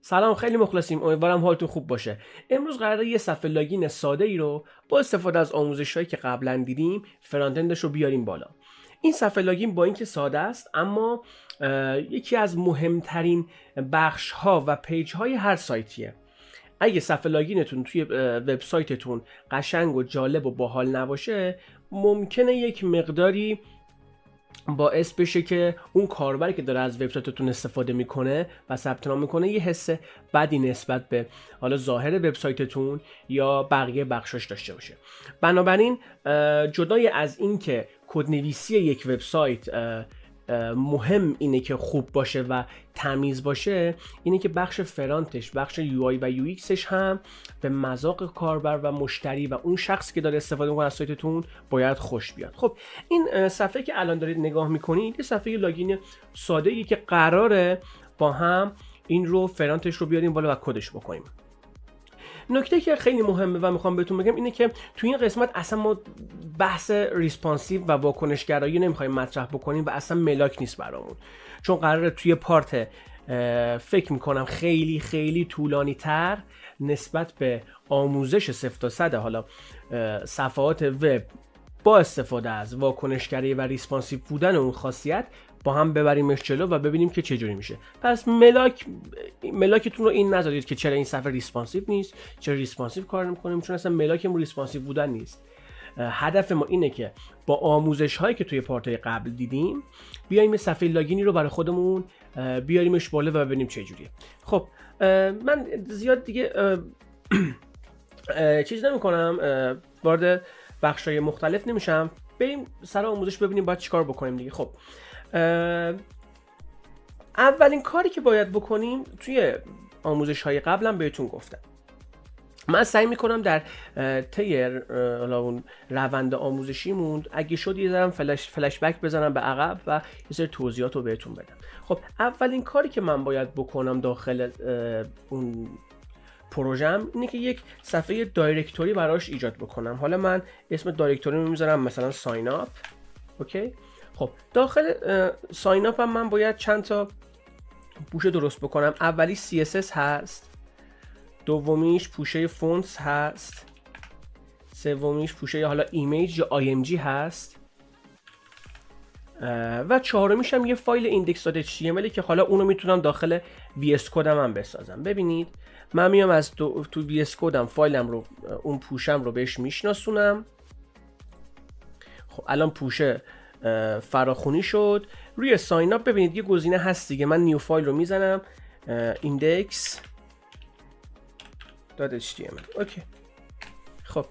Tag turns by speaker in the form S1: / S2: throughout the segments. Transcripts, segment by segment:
S1: سلام، خیلی مخلصیم. امیدوارم حالتون خوب باشه. امروز قراره یه صفحه لاگین ساده ای رو با استفاده از آموزش‌هایی که قبلا دیدیم فرانت اندش رو بیاریم بالا. این صفحه لاگین با اینکه ساده است اما یکی از مهمترین بخش‌ها و پیج‌های هر سایتیه. اگه صفحه لاگینتون توی وبسایتتون قشنگ و جالب و باحال نباشه، ممکنه یک مقداری باعث بشه که اون کاربری که داره از وبسایتتون استفاده میکنه و ثبت نام میکنه یه حس بدی نسبت به حالا ظاهر وبسایتتون یا بقیه بخشاش داشته باشه. بنابراین جدای از این که کدنویسی یک وبسایت مهم اینه که خوب باشه و تمیز باشه، اینه که بخش فرانتش، بخش یو آی و یو ایکسش هم به مذاق کاربر و مشتری و اون شخص که داره استفاده میکنه از سایتتون باید خوش بیاد. خب این صفحه که الان دارید نگاه میکنید یه صفحه لاگین ساده ای که قراره با هم این رو فرانتش رو بیاریم بالا و کدش بکنیم. نکته که خیلی مهمه و میخوام بهتون بگم اینه که تو این قسمت اصلا ما بحث ریسپانسیو و واکنشگرایی نمیخوایم مطرح بکنیم و اصلا ملاک نیست برامون، چون قراره توی پارت فکر میکنم خیلی خیلی طولانی تر نسبت به آموزش 0 تا 100 حالا صفحات وب با استفاده از واکنشگرایی و ریسپانسیو بودن اون خاصیت با هم ببریمش جلو و ببینیم که چه جوری میشه. پس ملاکتون رو این نذارید که چرا این صفحه ریسپانسیو نیست، چرا ریسپانسیو کار نمی‌کنیم، چون اصلا ملاکمون ریسپانسیو بودن نیست. هدف ما اینه که با آموزش هایی که توی پارت‌های قبل دیدیم بیایم یه صفحه لاگینی رو برای خودمون بیاریمش بالا و ببینیم چه جوریه. خب من زیاد دیگه چیز نمی‌کنم، وارد بخش‌های مختلف نمیشم. بریم سر آموزش ببینیم باید چیکار بکنیم دیگه. خب اولین کاری که باید بکنیم توی آموزش‌های قبلم بهتون گفتم، من سعی میکنم در طی اون روند آموزشیمون اگه شد یه ذره فلش بک بزنم به عقب و یه سری توضیحات رو بهتون بدم. خب اولین کاری که من باید بکنم داخل اون پروژم اینه که یک صفحه دایرکتوری براش ایجاد بکنم. حالا من اسم دایرکتوری رو میذارم مثلا ساین اپ. اوکی. خب داخل ساین اپ هم من باید چند تا پوشه درست بکنم. اولی CSS هست، دومیش پوشه فونتس هست، سومیش پوشه حالا ایمیج یا IMG هست و چهارمیش هم یه فایل index.html که حالا اونو میتونم داخل VS کدم هم بسازم. ببینید من میام از تو VS کدم فایلم رو، اون پوشم رو بهش میشناسونم. خب الان پوشه فراخونی شد. روی ساین اپ ببینید یه گزینه هست دیگه، من نیو فایل رو میزنم index.html. اوکی. خب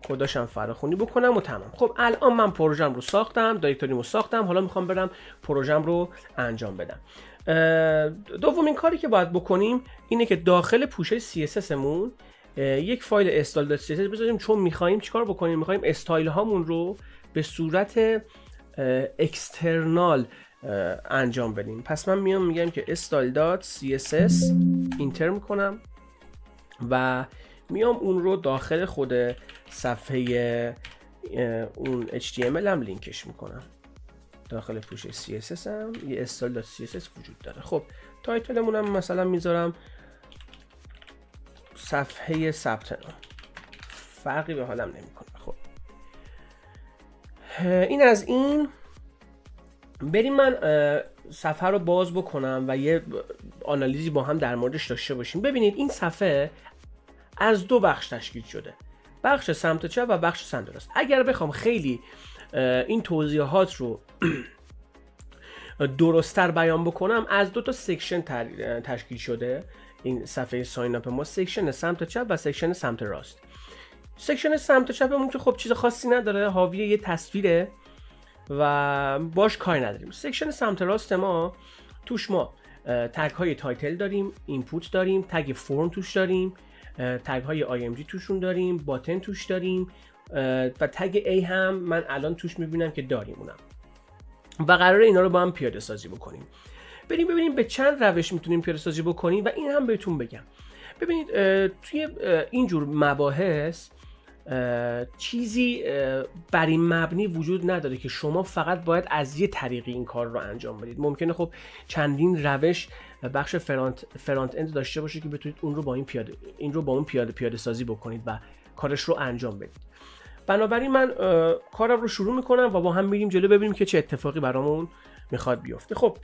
S1: کداشم فراخونی بکنم و تمام. خب الان من پروژم رو ساختم، دایرکتوریمو ساختم، حالا میخوام برم پروژم رو انجام بدم. دومین کاری که باید بکنیم اینه که داخل پوشه CSS مون یک فایل install.css بذاریم، چون میخوایم چیکار بکنیم؟ میخوایم استایل هامون رو به صورت اکسترنال انجام بدیم. پس من میام میگم که style.css اینتر میکنم و میام اون رو داخل خود صفحه اون HTML هم لینکش میکنم. داخل پوشه CSS هم یه style.css وجود داره. خب تایتلمون هم مثلا میذارم صفحه ثبت نام، فرقی به حالم نمیکنه. خب این از این. بریم من صفحه رو باز بکنم و یه آنالیزی با هم در موردش داشته باشیم. ببینید این صفحه از دو بخش تشکیل شده، بخش سمت چپ و بخش سمت راست. اگر بخوام خیلی این توضیحات رو درست‌تر بیان بکنم، از دو تا سکشن تشکیل شده این صفحه ساین اپ ما، سکشن سمت چپ و سکشن سمت راست. سکشن سمت چپمون که خب چیز خاصی نداره، حاوی یه تصویره و باش کاری نداریم. سکشن سمت راست ما توش ما تگ های تایتل داریم، اینپوت داریم، تگ فرم توش داریم، تگ های IMG توشون داریم، باتن توش داریم و تگ A هم من الان توش میبینم که داریم اونم و قراره اینا رو با هم پیاده سازی بکنیم. بریم ببینیم به چند روش میتونیم پیاده سازی بکنیم و این هم بهتون بگم. ببینید توی اینجور مباحث چیزی بر این مبنی وجود نداره که شما فقط باید از یه طریقی این کار رو انجام بدید. ممکنه خب چندین روش بخش فرانت اند داشته باشه که بتونید اون رو با اون پیاده سازی بکنید و کارش رو انجام بدید. بنابراین من کارم رو شروع میکنم و با هم میریم جلو ببینیم که چه اتفاقی برامون میخواد بیفته. خب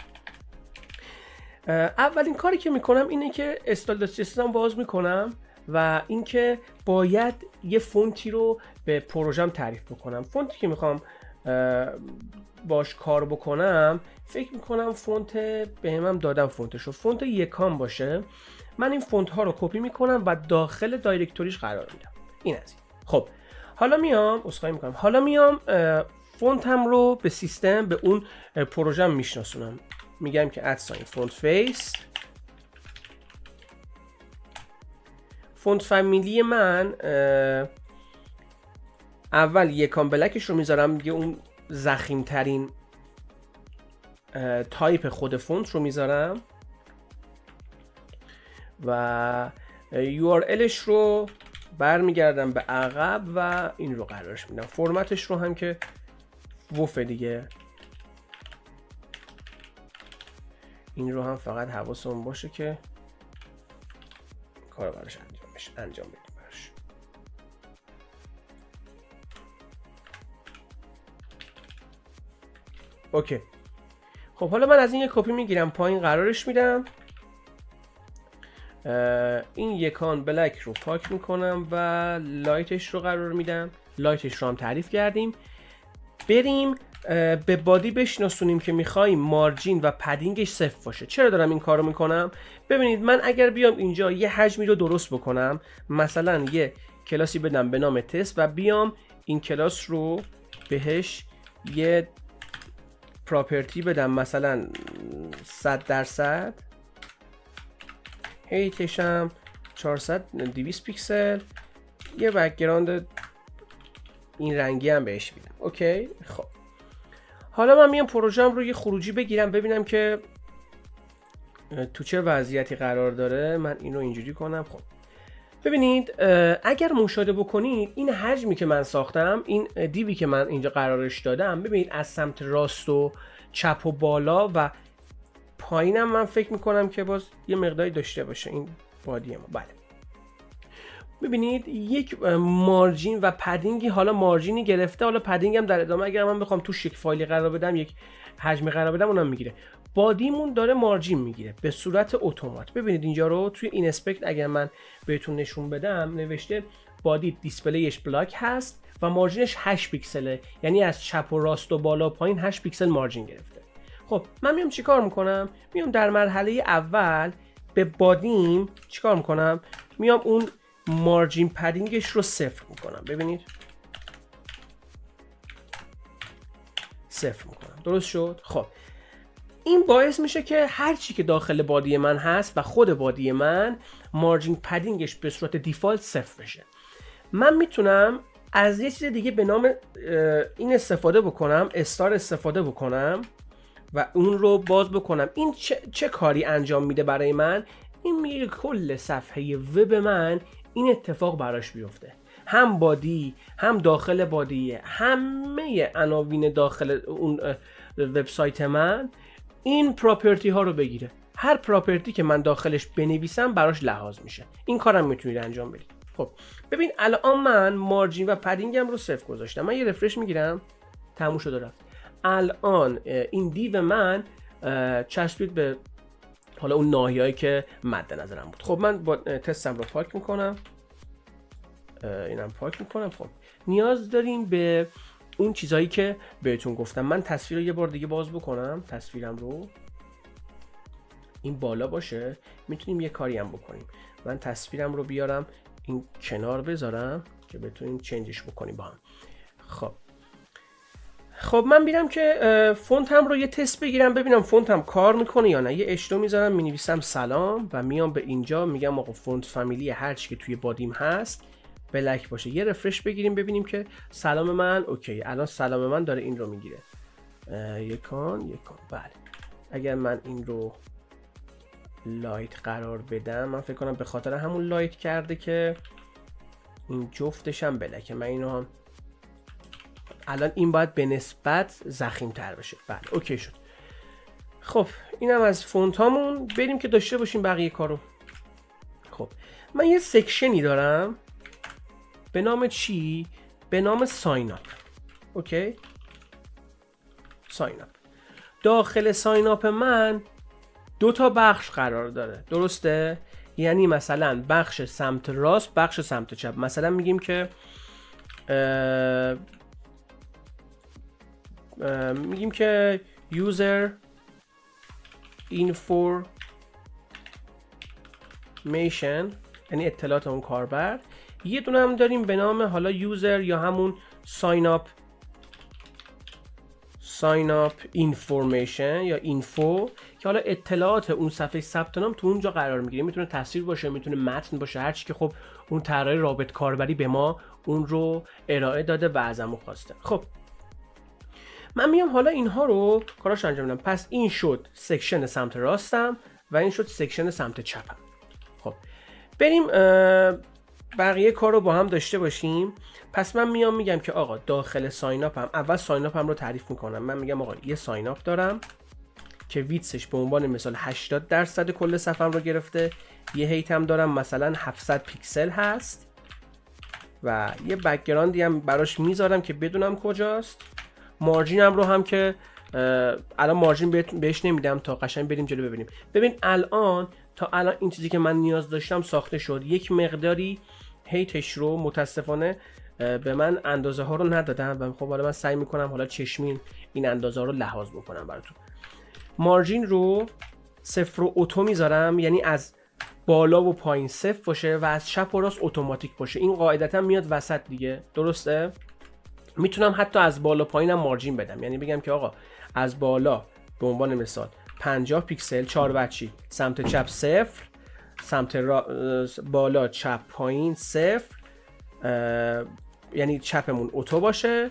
S1: اولین کاری که میکنم اینه که استال سیستم باز میکنم و اینکه باید یه فونتی رو به پروژم تعریف بکنم. فونتی که میخوام باش کار بکنم فکر میکنم فونت بهمم دادم فونتشو، فونت یکان باشه. من این فونت ها رو کپی میکنم و داخل دایرکتوریش قرار میدم. این از این. خب حالا میام فونتم رو به سیستم، به اون پروژم میشناسونم. میگم که فونت فیس، فونت فامیلی من اول یکان بلکش رو میذارم، دیگه اون ضخیم ترین تایپ خود فونت رو میذارم و URLش رو برمیگردم به عقب و این رو قرارش میدم. فرمتش رو هم که وف دیگه، این رو هم فقط حواسمون باشه که کار براش انجام بدیم براش. اوکی. خب حالا من از این یک کپی میگیرم پایین قرارش میدم. این یکان بلک رو پاک میکنم و لایتش رو قرار میدم. لایتش رو هم تعریف کردیم. بریم به بادی بشناسونیم که میخوایم مارجین و پدینگش صفر باشه. چرا دارم این کارو میکنم؟ ببینید من اگر بیام اینجا یه حجمی رو درست بکنم، مثلا یه کلاسی بدم به نام تست و بیام این کلاس رو بهش یه پراپرتی بدم مثلا 100%، هیتشم 200 پیکسل، یه بک‌گراند این رنگی هم بهش میدم. اوکی. خب حالا من میام پروژم رو یه خروجی بگیرم ببینم که تو چه وضعیتی قرار داره. من اینو اینجوری کنم. خب ببینید اگر مشاهده بکنید این حجمی که من ساختم، این دیوی که من اینجا قرارش دادم، ببینید از سمت راست و چپ و بالا و پایینم من فکر میکنم که باز یه مقداری داشته باشه این بادی ما. بله ببینید یک مارجین و پدینگی، حالا مارجینی گرفته، حالا پدینگ هم در ادامه اگر من بخوام تو یک فایلی قرار بدم، یک حجم قرار بدم، اونم میگیره. بادیمون داره مارجین میگیره به صورت اتومات. ببینید اینجا رو توی این اسپکت اگر من بهتون نشون بدم نوشته بادی دیسپلیش بلاک هست و مارجینش 8 پیکسله، یعنی از چپ و راست و بالا پایین 8 پیکسل مارجین گرفته. خب من میام چیکار میکنم؟ میام در مرحله اول به بادیم چیکار میکنم؟ میام اون مارجین پدینگش رو صفر میکنم. ببینید صفر میکنم. درست شد؟ خب این باعث میشه که هر چی که داخل بادی من هست و خود بادی من مارجین پدینگش به صورت دیفالت صفر بشه. من میتونم از یه چیز دیگه به نام این استفاده بکنم، استار استفاده بکنم و اون رو باز بکنم. این چه کاری انجام میده برای من؟ این میگه کل صفحه وب من این اتفاق براش بیفته، هم بادی هم داخل بادی، همه عناوین داخل اون وبسایت من این پراپرتی ها رو بگیره. هر پراپرتی که من داخلش بنویسم براش لحاظ میشه. این کارم میتونید انجام بدید. خب ببین الان من مارجین و پدینگم رو صفر گذاشتم. من یه رفرش میگیرم، تموم شد رفت. الان این دیو من چسبید به حالا اون ناحیه‌ای که مد نظرم بود. خب من با تستم رو پاک میکنم، اینم پاک میکنم. خب نیاز داریم به اون چیزایی که بهتون گفتم. من تصویر رو یه بار دیگه باز بکنم، تصویرم رو این بالا باشه، میتونیم یه کاری هم بکنیم. من تصویرم رو بیارم این کنار بذارم که بتونیم چنجش بکنیم با هم. خب من میرم که فونتم رو یه تست بگیرم ببینم فونتم کار میکنه یا نه. یه اشتو میذارم، مینویسم سلام و میام به اینجا میگم آقا فونت فامیلی هر چی که توی بادیم هست بلک باشه. یه رفرش بگیریم ببینیم که سلام من اوکی. الان سلام من داره این رو میگیره. یکان. بله اگر من این رو لایت قرار بدم، من فکر کنم به خاطر همون لایت کرده که این جفتش هم بلکه. من اینو هم الان این باید به نسبت ضخیم تر بشه. بله اوکی شد. خب اینم از فونت هامون. بریم که داشته باشیم بقیه کارو. خب من یه سکشنی دارم به نام چی؟ به نام ساین اپ. اوکی، ساین اپ. داخل ساین اپ من دو تا بخش قرار داره، درسته؟ یعنی مثلا بخش سمت راست، بخش سمت چپ. مثلا میگیم که user information، یعنی اطلاعات اون کاربر. یه دونه هم داریم به نام حالا یوزر یا همون sign up information یا اینفو، که حالا اطلاعات اون صفحه ثبت نام تو اونجا قرار میگیره. میتونه تصویر باشه، میتونه متن باشه، هر چی که خب اون طراح رابط کاربری به ما اون رو ارائه داده و ازمون خواسته. خب من میام حالا اینها رو کاراش انجام میدم. پس این شد سکشن سمت راستم و این شد سکشن سمت چپم. خب بریم بقیه کار رو با هم داشته باشیم. پس من میام میگم که آقا داخل ساین اپم، اول ساین اپم رو تعریف میکنم. من میگم آقا یه ساین اپ دارم که ویدثش به عنوان مثال 80% کل صفحم رو گرفته. یه هیت هم دارم مثلا 700 پیکسل هست و یه بک‌گراندی هم براش میذارم که بدونم کجاست. مارجینم رو هم که الان مارجین بهش نمیدم تا قشنگ بریم جلو ببینیم. ببین الان تا الان این چیزی که من نیاز داشتم ساخته شد. یک مقداری هیتش رو متاسفانه به من اندازه ها رو ندادم و خب حالا من سعی میکنم حالا چشمین این اندازه ها رو لحاظ بکنم براتون. مارجین رو 0 و اتو میذارم، یعنی از بالا و پایین 0 باشه و از چپ و راست اتوماتیک باشه. این قاعدتا میاد وسط دیگه، درسته؟ میتونم حتی از بالا پایینم مارجین بدم، یعنی بگم که آقا از بالا به عنوان مثال 50 پیکسل 4 بچی، سمت چپ 0، سمت بالا چپ پایین 0، یعنی چپمون اتو باشه،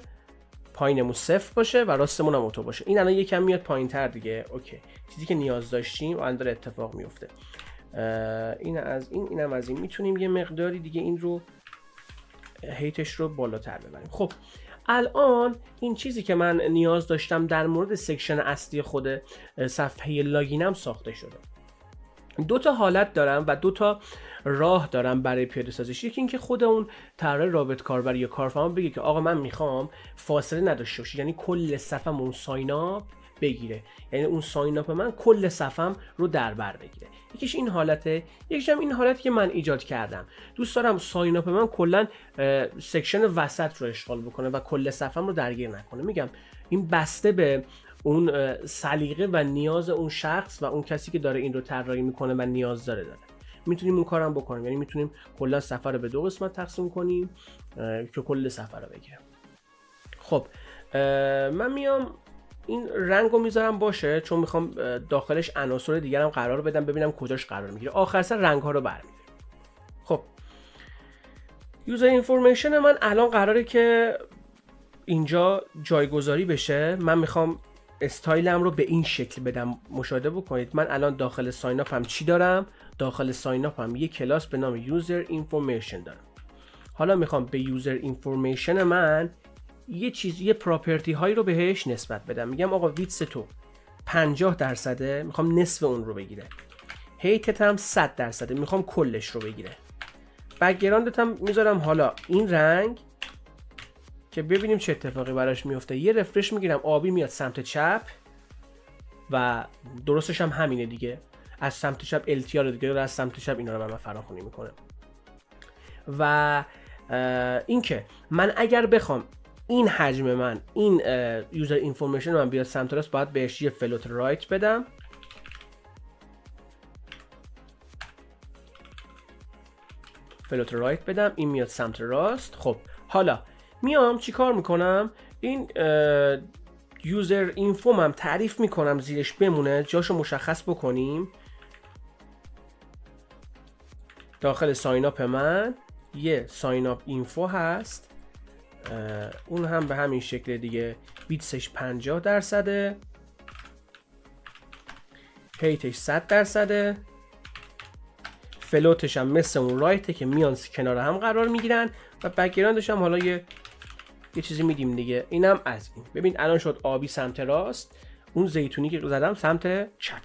S1: پایینمون 0 باشه و راستمون هم اتو باشه. این الان یکم میاد پایین‌تر دیگه. اوکی، چیزی که نیاز داشتیم الان داره اتفاق میفته. این از این، اینم از این. میتونیم یه مقداری دیگه این رو هیتش رو بالاتر ببریم. خب الان این چیزی که من نیاز داشتم در مورد سکشن اصلی خود صفحه لاگینم ساخته شده. دو تا حالت دارم و دو تا راه دارم برای پیاده سازیش. یکی اینکه خود اون طراح رابط کاربر یا کارفرما بگه که آقا من میخوام فاصله نداشته باشه، یعنی کل صفحم اون ساین اپ بگیره، یعنی اون ساین اپ من کل صفحم رو در بر بگیره. یکیش این حالته، یکیش هم این حالتی که من ایجاد کردم. دوست دارم ساین اپ من کلا سکشن وسط رو اشغال بکنه و کل صفحم رو درگیر نکنه. میگم این بسته به اون سلیقه و نیاز اون شخص و اون کسی که داره این رو طراحی میکنه و نیاز داره. میتونیم اون کارم بکنیم، یعنی میتونیم کلا صفحه رو به دو قسمت تقسیم کنیم که کل صفحه رو بگیره. خب من میام این رنگ رو میذارم باشه، چون میخوام داخلش عناصر دیگر هم قرار بدم، ببینم کجاش قرار میگیره. آخر سر رنگ ها رو برمی‌دارم. خب یوزر اینفورمیشن من الان قراره که اینجا جایگذاری بشه. من میخوام استایلم رو به این شکل بدم. مشاهده بکنید من الان داخل ساین اپ هم چی دارم؟ داخل ساین اپ هم یه کلاس به نام یوزر اینفورمیشن دارم. حالا میخوام به یوزر اینفورمیشن من یه پراپرتی هایی رو بهش نسبت بدم. میگم آقا ویدث تو 50%، میخوام نصف اون رو بگیره. هیتت هم 100%، میخوام کلش رو بگیره. بک‌گراندت هم میذارم حالا این رنگ که ببینیم چه اتفاقی براش میفته. یه رفرش میگیرم، آبی میاد سمت چپ و درستش هم همینه دیگه. از سمت چپ LTR رو دیگه از سمت چپ اینا رو من فراخوانی میکنه. و اینکه من اگر بخوام این حجم من این یوزر اینفورمیشن من بیاد سمت راست، باید بهش یه فلوت رایت بدم. فلوت رایت بدم، این میاد سمت راست. خب حالا میام چی کار میکنم؟ این یوزر اینفو هم تعریف میکنم زیرش بمونه، جاشو مشخص بکنیم. داخل ساین اپ من یه ساین اپ اینفو هست، اون هم به همین شکل دیگه. ویدثش 50%، هیتش 100%، فلوتش هم مثل اون رایته که میان کنار هم قرار میگیرن و بک‌گراندش هم حالا یه چیزی میدیم دیگه. اینم از این. ببین الان شد آبی سمت راست، اون زیتونی که زدم سمت چپ.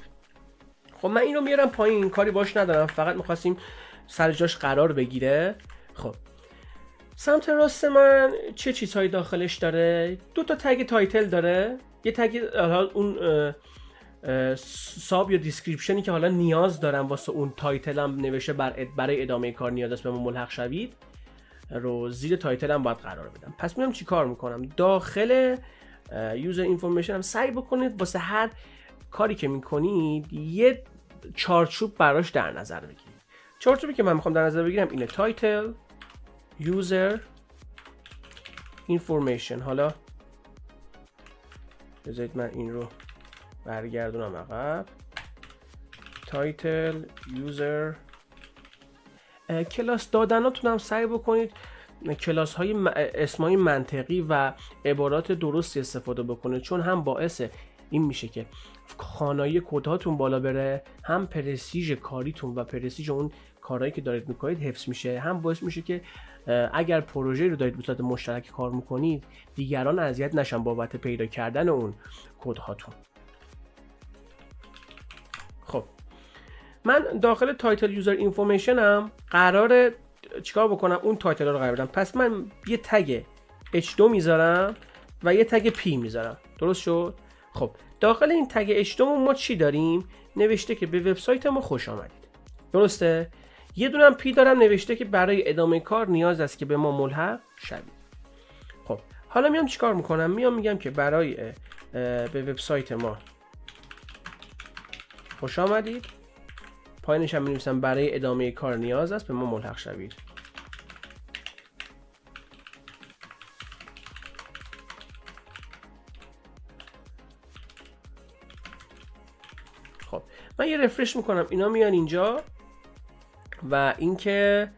S1: خب من اینو میارم پایین، کاری باش ندارم، فقط میخواستیم سر جاش قرار بگیره. خب سمت راست من چه چیزهایی داخلش داره؟ 2 تا تگ تایتل داره، یه تگ اون ساب یا دیسکریپشنی که حالا نیاز دارم واسه اون تایتلم نوشته برای ادامه کار نیاز است به ما ملحق شوید رو زیر تایتلم باید قرار بدم. پس میام چی کار میکنم؟ داخل یوزر اینفورمیشن هم سعی بکنید واسه هر کاری که میکنید یه چارچوب براش در نظر بگیرید. چارچوبی که من میخوام در نظر بگیرم اینه: تایتل یوزر اینفورمیشن. حالا بذارید من این رو برگردونم عقب. تایتل یوزر. کلاس دادناتون هم سعی بکنید کلاس های اسمای منطقی و عبارات درستی استفاده بکنید، چون هم باعث این میشه که خوانایی کدهاتون بالا بره، هم پرستیژ کاریتون و پرستیژ اون کارهایی که دارید میکنید حفظ میشه، هم باعث میشه که اگر پروژه رو دارید به صورت مشترک کار میکنید دیگران اذیت نشن بابت پیدا کردن اون کدهاتون. خب من داخل تایتل یوزر اینفورمیشن هم قراره چیکار بکنم؟ اون تایتل رو قرار بدم. پس من یه تگ h2 میذارم و یه تگ p میذارم. درست شد؟ خب داخل این تگ h2 ما چی داریم؟ نوشته که به وبسایت ما خوش آمدید. درسته؟ یه دونم p دارم نوشته که برای ادامه کار نیاز است که به ما ملحق شوید. خب حالا میام چیکار میکنم؟ میگم که برای به وبسایت ما خوش آمدید، پایینش هم می‌نویسم برای ادامه کار نیاز است به ما ملحق شوید. خب من یه رفرش میکنم، اینا میان اینجا و اینکه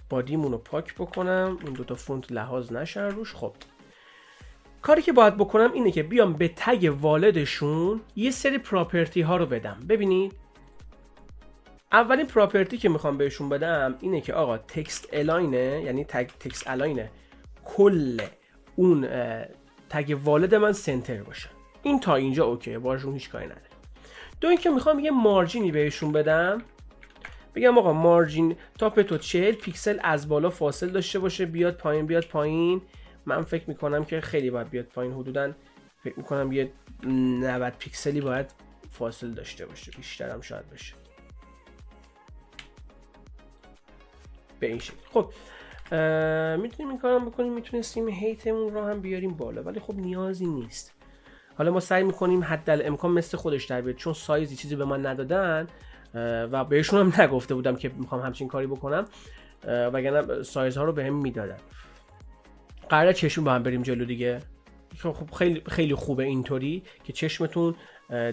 S1: بادیمون رو پاک بکنم، این 2 تا فونت لحاظ نشن روش. خب کاری که باید بکنم اینه که بیام به تگ والدشون یه سری پراپرتی ها رو بدم. ببینید اولین پراپرتی که میخوام بهشون بدم اینه که آقا تکست الاینه، یعنی تکست الاینه کل اون تگ والد من سنتر باشه. این تا اینجا اوکی، باشون هیچ کاری نداره. دو اینکه میخوام یه مارجینی بهشون بدم، بگم آقا مارجین تاپ تو 40 پیکسل از بالا فاصل داشته باشه، بیاد پایین. من فکر میکنم که خیلی باید بیاد پایین، حدوداً فکر میکنم یه 90 پیکسلی باید فاصل داشته باشه، بیشترم شاید بشه به این شکل. خب میتونیم این کارم بکنیم، میتونستیم هیتمون رو هم بیاریم بالا، ولی خب نیازی نیست. حالا ما سعی میکنیم حداقل مثل خودش در بیاد، چون سایزی چیزی به من ندادن و بهشون هم نگفته بودم که میخوام همچین کاری بکنم، وگرنه سایزها رو بهم میدادن. قراره چشم با هم بریم جلو دیگه. خب خیلی خوبه اینطوری که چشمتون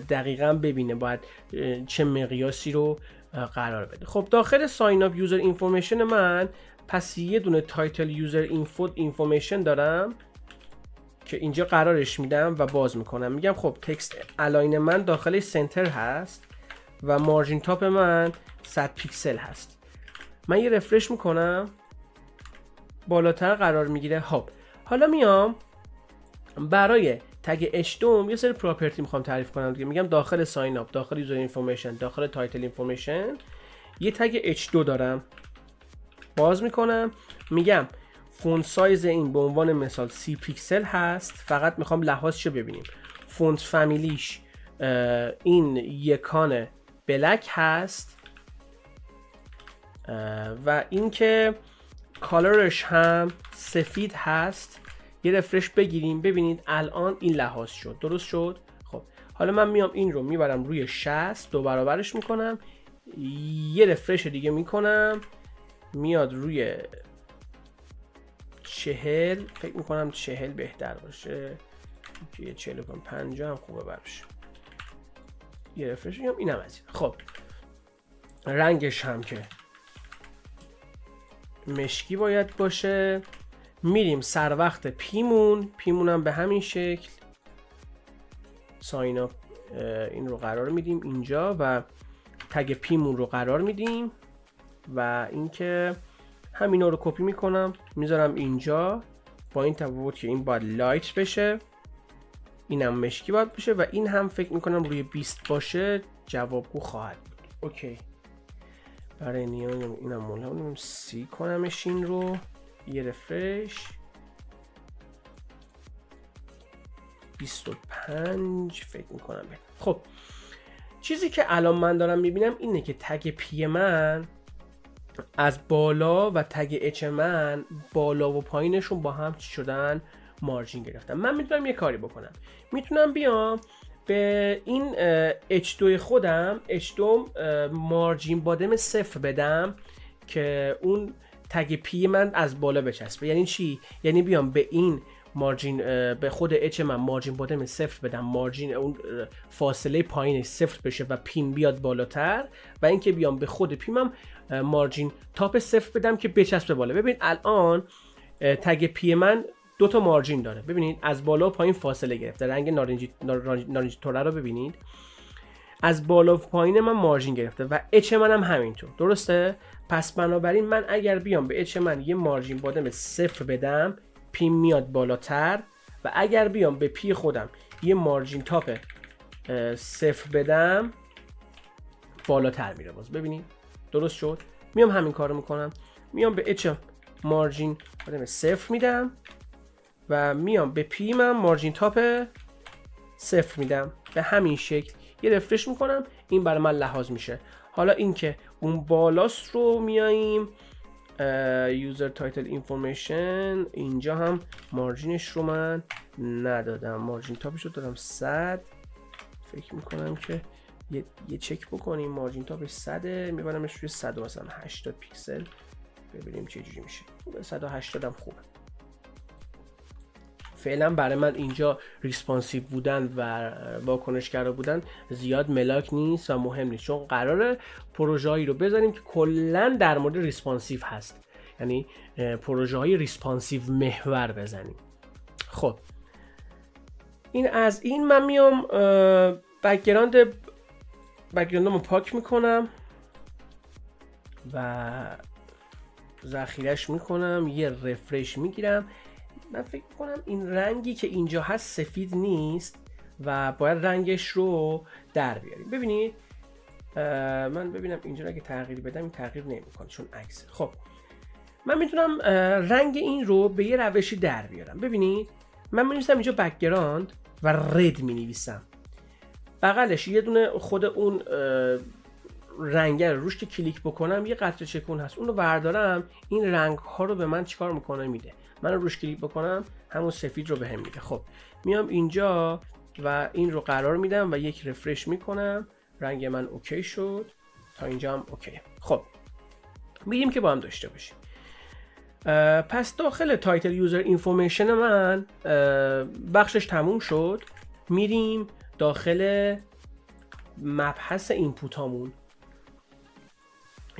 S1: دقیقاً ببینه باید چه مقیاسی رو قرار بده. خب داخل ساین اپ یوزر اینفورمیشن من پس یه دونه تایتل یوزر اینفورمیشن دارم که اینجا قرارش میدم و باز میکنم. میگم خب تکست الاین من داخلش سنتر هست و مارجین تاپ من 100 پیکسل هست. من یه رفرش میکنم، بالاتر قرار میگیره. خب حالا میام برای تگ h2 یه سری پراپرتی میخوام تعریف کنم دیگه. میگم داخل ساین اپ، داخل یوزر اینفورمیشن، داخل تایتل اینفورمیشن یه تگ h2 دارم، باز میکنم. میگم فونت سایز این به عنوان مثال 30 پیکسل هست، فقط میخوام لحاظش رو ببینیم. فونت فامیلیش این یکان بلک هست و اینکه کالرش هم سفید هست. یه رفرش بگیریم ببینید الان این لحاظ شد، درست شد. خب حالا من میام این رو میبرم روی 60، 2 برابرش میکنم، یه رفرش دیگه میکنم، میاد روی 40. فکر میکنم 40 بهتر باشه که یه 40 کنم، 50 هم خوبه براش. یه رفرش میگم اینم از این. خب رنگش هم که مشکی باید باشه. میریم سر وقت پیمون هم به همین شکل ساین اپ این رو قرار میدیم اینجا و تگ پیمون رو قرار میدیم و اینکه همینا رو کپی میکنم میذارم اینجا، با این تفاوت که این باید لایت بشه. اینم مشکی باید باشه و این هم فکر میکنم روی 20 باشه جوابگو خواهد بود. اوکی، برای نیام اینم مولم سی کنمش، این رو یه رفرش 25 فکر میکنم. خب چیزی که الان من دارم میبینم اینه که تگ پی من از بالا و تگ اچ من بالا و پایینشون با هم چی شدن؟ مارجین گرفتم. من میتونم یه کاری بکنم، میتونم بیام به این H2 خودم H2 مارجین بادم 0 بدم که اون تگ پی من از بالا بچسبه. یعنی چی؟ یعنی بیام به این مارجین به خود اچ من مارجین بادم 0 بدم، مارجین اون فاصله پایینش 0 بشه و پیم بیاد بالاتر، و اینکه بیام به خود پیمم مارجین تاپ 0 بدم که بچسبه بالا. ببین الان تگ پی من دو تا مارجین داره، ببینید از بالا و پایین فاصله گرفته، رنگ نارنجی توره رو ببینید، از بالا و پایین من مارجین گرفته و اچ من هم همینطور، درسته؟ پس بنابراین من اگر بیام به اچ من یه مارجین بادم 0 بدم پیم میاد بالاتر، و اگر بیام به پی خودم یه مارجین تاپ 0 بدم بالاتر میره. باز ببینید درست شد. میام همین کارو میکنم، میام به اچ مارجین بادم 0 میدم و میام به پی من مارجین تاپ 0 میدم، به همین شکل یه رفرش میکنم، این برای من لحاظ میشه. حالا این که اون بالاست رو میاییم یوزر تایتل اینفورمیشن، اینجا هم مارجینش رو من ندادم، مارجین تاپش رو دادم 100. فکر میکنم که یه چک بکنیم، مارجین تاپش 100، میبرمش روی 180 پیکسل ببینیم چه جوری میشه. 180 هم خوبه. فعلا برای من اینجا ریسپانسیو بودن و واکنشگرا بودن زیاد ملاک نیست و مهم نیست، چون قراره پروژه‌ای رو بذاریم که کلا در مورد ریسپانسیو هست، یعنی پروژه‌های ریسپانسیو محور بزنیم. خب این از این. من میام بک‌گراندمو پاک میکنم و ذخیره‌اش میکنم، یه رفرش میگیرم. من فکر میکنم این رنگی که اینجا هست سفید نیست و باید رنگش رو در بیاریم. ببینید من ببینم اینجا اگه تغییری بدم این تغییر نمیکنه چون عکسه. خب من میتونم رنگ این رو به یه روشی در بیارم. ببینید من می‌نویسم اینجا بک‌گراند و رد می‌نویسم، بغلش یه دونه خود اون رنگ روش که کلیک بکنم یه قطره چکون هست، اون رو بردارم، این رنگ ها رو به من چیکار میکنه؟ میده. من روش کلیک بکنم همون سفید رو بهم میده. خب میام اینجا و این رو قرار میدم و یک رفرش میکنم، رنگ من اوکی شد، تا اینجا هم اوکی. خب میریم که با هم داشته باشیم. پس داخل تایتل یوزر اینفورمیشن من بخشش تموم شد. میریم داخل مبحث اینپوت هامون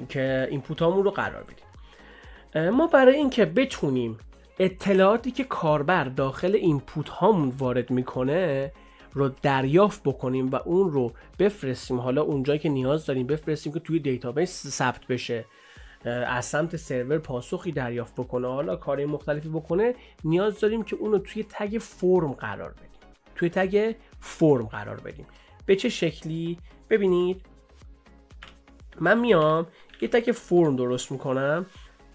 S1: که اینپوت هامون رو قرار بدیم. ما برای اینکه بتونیم اطلاعاتی که کاربر داخل اینپوت هامون وارد میکنه رو دریافت بکنیم و اون رو بفرستیم، حالا اونجایی که نیاز داریم بفرستیم که توی دیتابیس ثبت بشه، از سمت سرور پاسخی دریافت بکنه، حالا کارهای مختلفی بکنه، نیاز داریم که اون رو توی تگ فرم قرار بدیم. به چه شکلی؟ ببینید من میام یه تگ فرم درست میکنم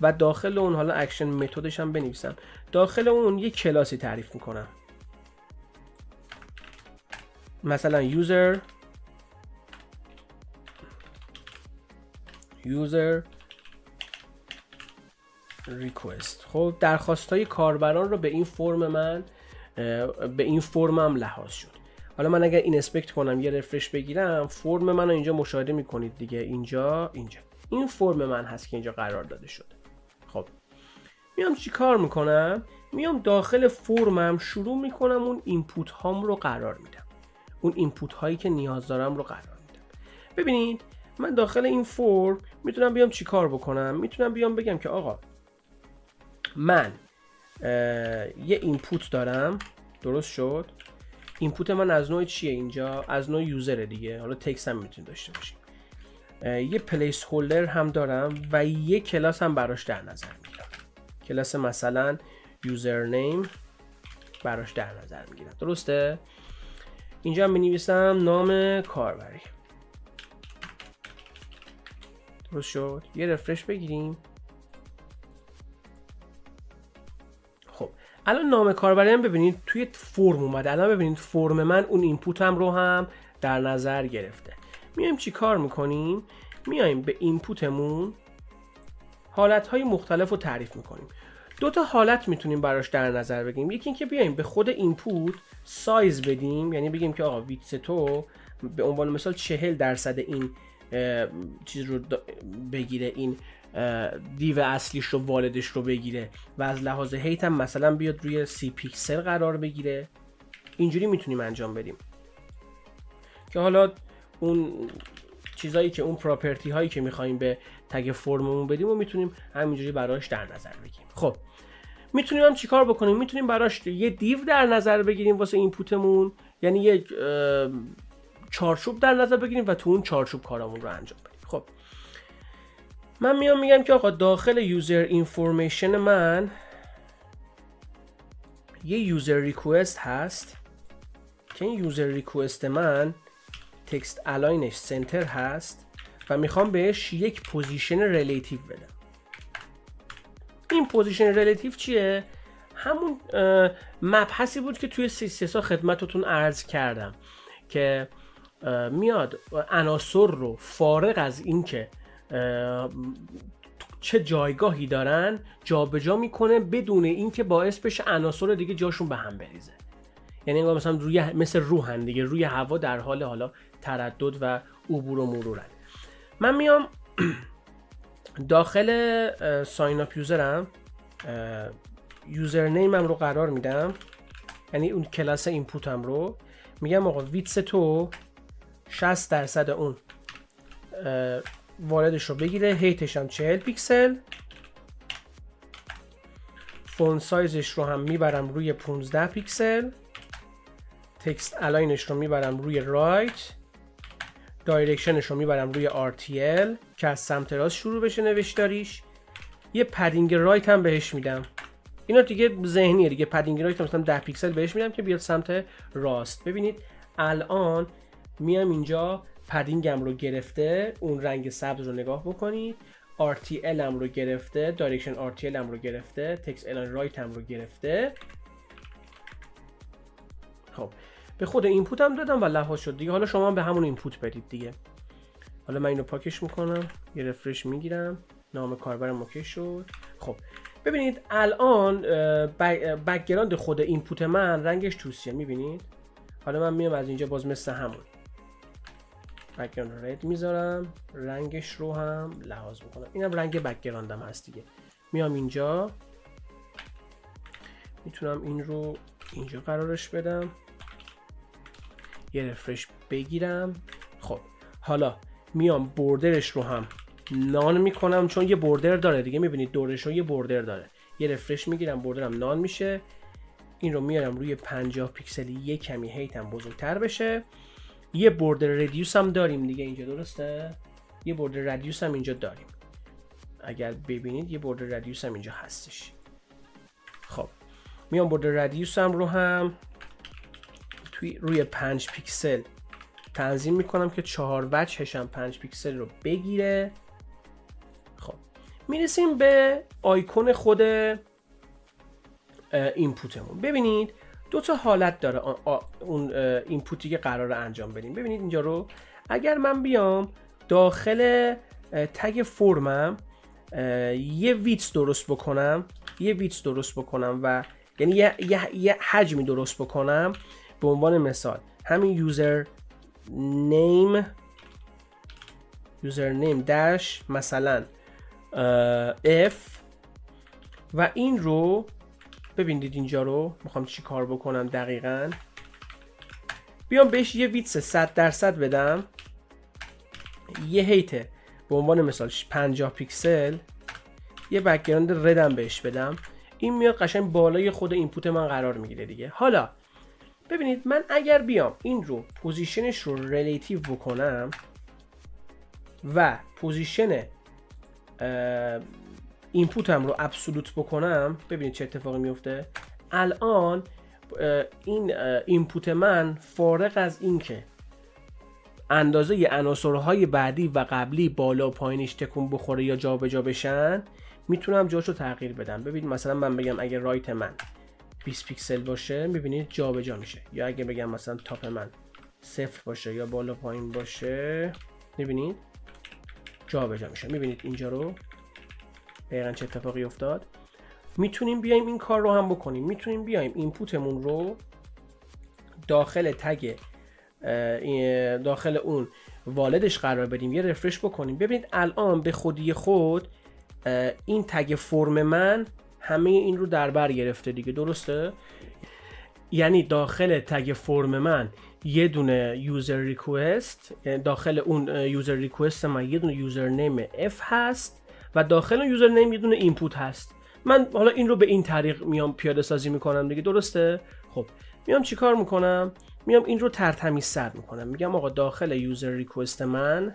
S1: و داخل اون حالا اکشن متدش هم بنویسم، داخل اون یه کلاسی تعریف میکنم، مثلا user request. خب درخواستای کاربران رو به این فرمم لحاظ شد. حالا من اگر این اسپکت کنم یه رفرش بگیرم، فرم من رو اینجا مشاهده میکنید دیگه، اینجا این فرم من هست که اینجا قرار داده شد. خب میام چی کار میکنم؟ میام داخل فرمم شروع میکنم اون اینپوت هام رو قرار میدم، اون اینپوت هایی که نیاز دارم رو قرار میدم. ببینید من داخل این فرم میتونم بیام چی کار بکنم؟ میتونم بیام بگم که آقا من یه اینپوت دارم، درست شد، اینپوت من از نوع چیه؟ اینجا از نوع یوزره دیگه، حالا تکست هم میتونید داشته باشیم. یه پلیس هولدر هم دارم و یه کلاس هم براش در نظر میگیرم، کلاس مثلا یوزر نیم براش در نظر میگیرم، درسته؟ اینجا هم بنویسم نام کاربری. درست شد. یه رفرش بگیریم. خب الان نام کاربری هم ببینید توی فرم اومده. الان ببینید فرم من اون اینپوتم رو هم در نظر گرفته. میایم چی کار میکنیم؟ میایم به اینپوتمون حالتهای مختلف رو تعریف میکنیم. دو تا حالت میتونیم براش در نظر بگیریم. یکی اینکه بیایم به خود اینپوت سایز بدیم، یعنی بگیم که آقا ویتس تو به عنوان مثال 40% این چیز رو بگیره، این دیو اصلیش رو والدش رو بگیره و از لحاظ هیت هم مثلا بیاد روی 30 پیکسل قرار بگیره. اینجوری میتونیم انجام بدیم که حالا اون چیزایی که اون پراپرتی هایی که میخوایم به تگ فرممون بدیم و میتونیم همینجوری براش در نظر بگیریم. خب میتونیم هم چیکار بکنیم؟ میتونیم براش یه دیو در نظر بگیریم واسه اینپوتمون، یعنی یک چارچوب در نظر بگیریم و تو اون چارچوب کارمون رو انجام بدیم. خب من میگم که آقا داخل یوزر اینفورمیشن من یه یوزر ریکوست هست که این یوزر ریکوست من تکست الاینش سنتر هست و میخوام بهش یک پوزیشن ریلیتیو بدم. این پوزیشن ریلیتیو چیه؟ همون مبحثی بود که توی CSS خدمتتون عرض کردم که میاد عناصر رو فارغ از اینکه چه جایگاهی دارن جابجا میکنه بدون اینکه باعث بشه عناصر دیگه جاشون به هم بریزه. یعنی انگار مثلا مثل روحن دیگه، روی هوا در حال حالا تردد و عبور و مرورن. من میام داخل ساین اپ یوزرم یوزر نیمم رو قرار میدم، یعنی اون کلاس اینپوتم رو میگم آقا ویتس تو 60% اون واردش رو بگیره، هیتش هم 40 پیکسل، فون سایزش رو هم میبرم روی 15 پیکسل، تکست الاینش رو میبرم روی رایت، دایرکشنش رو میبرم روی RTL که از سمت راست شروع بشه نوشتاریش، یه پدینگ رایت هم بهش میدم. اینا دیگه ذهنیه دیگه، پدینگ رایت مثلا 10 پیکسل بهش میدم که بیاد سمت راست. ببینید الان میام اینجا پدینگم رو گرفته، اون رنگ سبز رو نگاه بکنید، RTL هم رو گرفته، دایرکشن RTL هم رو گرفته، تکست الاین رایت هم رو گرفته. خب به خود اینپوت هم دادم و لحاظ شد دیگه. حالا شما هم به همون اینپوت بدید دیگه. حالا من اینو پاکش میکنم، یه رفرش میگیرم، نام کاربرم اوکی شد. خب ببینید الان بک‌گراند خود اینپوت من رنگش توسیه، میبینید؟ حالا من میام از اینجا باز مثل همون بک‌گراند رد میذارم، رنگش رو هم لحاظ میکنم. اینم رنگ بک‌گراندم هست دیگه. میام اینجا میتونم این رو اینجا قرارش بدم، یه رفرش بگیرم. خب حالا میام بوردرش رو هم نان میکنم چون یه بوردر داره دیگه، میبینید دورش رو یه بوردر داره. یه رفرش میگیرم، بوردرم نان میشه. این رو میارم روی 50 پیکسلی، یه کمی هیتم بزرگتر بشه. یه بوردر ردیوس هم داریم دیگه اینجا، درسته؟ یه بوردر ردیوس هم اینجا داریم. اگر ببینید یه بوردر ردیوس هم اینجا هستش. خب میام بوردر ردیوس هم رو هم روی 5 پیکسل تنظیم میکنم که 4 وجهش هم 5 پیکسل رو بگیره. خب میرسیم به آیکون خود اینپوتمون. ببینید دو تا حالت داره اون اینپوتی که قراره انجام بدیم. ببینید اینجا رو اگر من بیام داخل تگ فرمم یه ویتس درست بکنم و یعنی یه حجمی درست بکنم، به عنوان مثال همین یوزر نیم داش مثلا F و این رو ببینید اینجا رو میخوام چی کار بکنم دقیقاً. بیام بهش یه ویتس 100% بدم، یه هیت به عنوان مثال 50 پیکسل، یه بک‌گراند ردم بهش بدم. این میاد قشنگ بالای خود اینپوت من قرار میگیره دیگه. حالا ببینید من اگر بیام این رو پوزیشنش رو ریلیتیو بکنم و پوزیشن اینپوتم رو ابسولوت بکنم، ببینید چه اتفاقی میفته. الان این اینپوت من فارغ از این که اندازه عناصرهای بعدی و قبلی بالا و پایینش تکون بخوره یا جابجا بشن، میتونم جاشو تغییر بدم. ببینید مثلا من بگم اگه رایت من 20 پیکسل باشه، میبینید جابجا میشه. یا اگه بگم مثلا تاپ من 0 باشه یا بالا پایین باشه، میبینید جابجا میشه. میبینید اینجا رو دقیقاً چه اتفاقی افتاد. میتونیم بیایم این کار رو هم بکنیم. میتونیم بیایم اینپوتمون رو داخل تگ داخل اون والدش قرار بدیم، یه رفرش بکنیم. ببینید الان به خودی خود این تگ فرم من همه این رو در بر گرفته دیگه، درسته؟ یعنی داخل تگ فرم من یه دونه یوزر ریکوست، داخل اون یوزر ریکوست من یه دونه یوزر نیم اف هست و داخل اون یوزر نیم یه دونه اینپوت هست. من حالا این رو به این طریق میام پیاده سازی میکنم دیگه، درسته؟ خب میام چیکار میکنم؟ میام این رو ترتمیزتر میکنم. میگم آقا داخل یوزر ریکوست من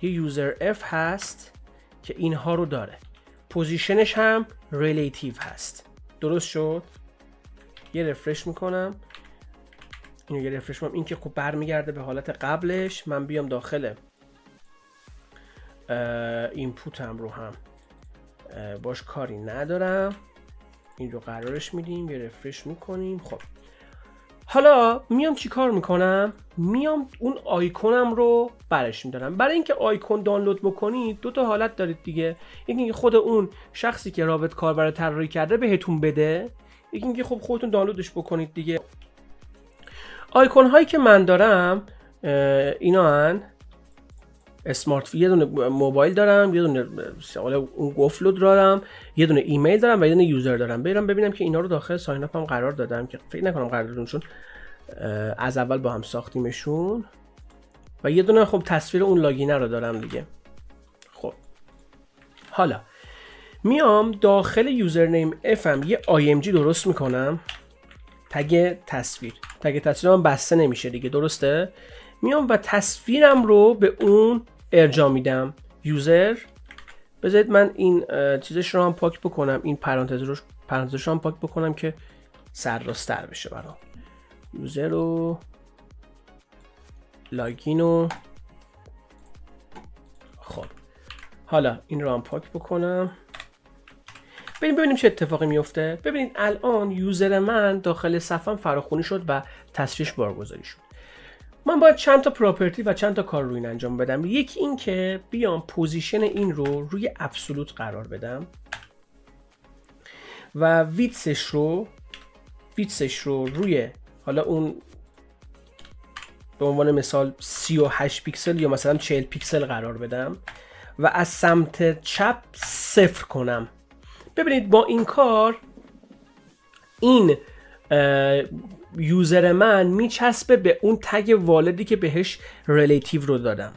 S1: یه یوزر اف هست که اینها رو داره، پوزیشنش هم ریلیتیو هست. درست شد؟ یه رفرش میکنم، اینو یه رفرش میکنم، این که خب برمیگرده به حالت قبلش. من بیام داخل اینپوتم رو هم باش کاری ندارم، این رو قرارش میدیم، یه رفرش میکنیم. خب حالا میام چی کار میکنم؟ میام اون آیکونم رو برش میدارم. برای اینکه آیکون دانلود بکنید دو تا حالت دارید دیگه، یکی اینکه خود اون شخصی که رابط کاربر طراحی کرده بهتون بده، یکی اینکه خب خودتون دانلودش بکنید دیگه. آیکون هایی که من دارم اینا هن اسمارت، یه دونه موبایل دارم، یه دونه اون گفلود دارم، یه دونه ایمیل دارم و یه دونه یوزر دارم. برم ببینم که اینا رو داخل ساین اپ هم قرار دادم که فکر نکنم قرار دادم، چون از اول با هم ساختیمشون. و یه دونه خب تصویر اون لاگینه رو دارم دیگه. خب حالا میام داخل یوزرنیم افم یه IMG درست میکنم، تگ تصویر من بسته نمیشه دیگه، درسته؟ میام و تصویرم رو به اون ارجاع میدم. یوزر، بذارید من این چیزش رو هم پاک بکنم، این پرانتزش رو هم پاک بکنم که سرراست‌تر بشه برام. یوزر رو لاگین رو خب حالا این رو هم پاک بکنم. ببینیم چه اتفاقی میفته. ببینید الان یوزر من داخل صفحه‌ام فراخونی شد و تصویرش بارگذاری شد. من باید چند تا پراپرتی و چند تا کار روی این انجام بدم. یکی این که بیام پوزیشن این رو روی ابسولوت قرار بدم و ویدثش رو روی حالا اون به عنوان مثال 38 پیکسل یا مثلا 40 پیکسل قرار بدم و از سمت چپ 0 کنم. ببینید با این کار این یوزر من میچسبه به اون تگ والدی که بهش ریلیتیو رو دادم،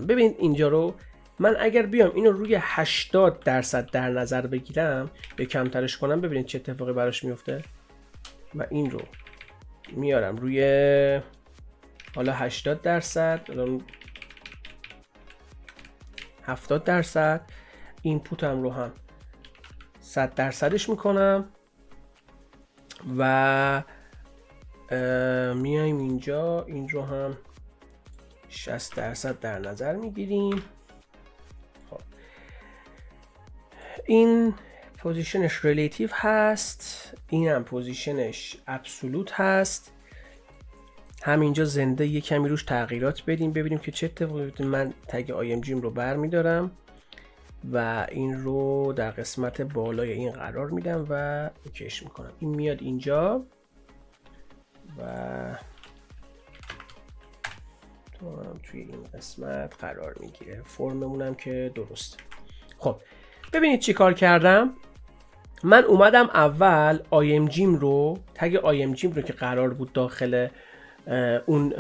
S1: ببینید اینجا رو من اگر بیام اینو روی 80% در نظر بگیرم یا کمترش کنم، ببینید چه اتفاقی براش میفته. و این رو میارم روی حالا 80%، الان 70%، اینپوتم رو هم 100%ش میکنم و میایم اینجا این رو هم 60% در نظر میگیریم. خب این پوزیشنش ریلیتیو هست، این هم پوزیشنش ابسولوت هست. همینجا زنده یه کمی روش تغییرات بدیم ببینیم که چه اتفاقی میفته. من تگ IMG رو برمیدارم و این رو در قسمت بالای این قرار میدم و اوکیش میکنم. این میاد اینجا و توی این قسمت قرار میگیره. فرممونم که درست. خب ببینید چی کار کردم. من اومدم اول IMG رو، تگ IMG رو که قرار بود داخل اون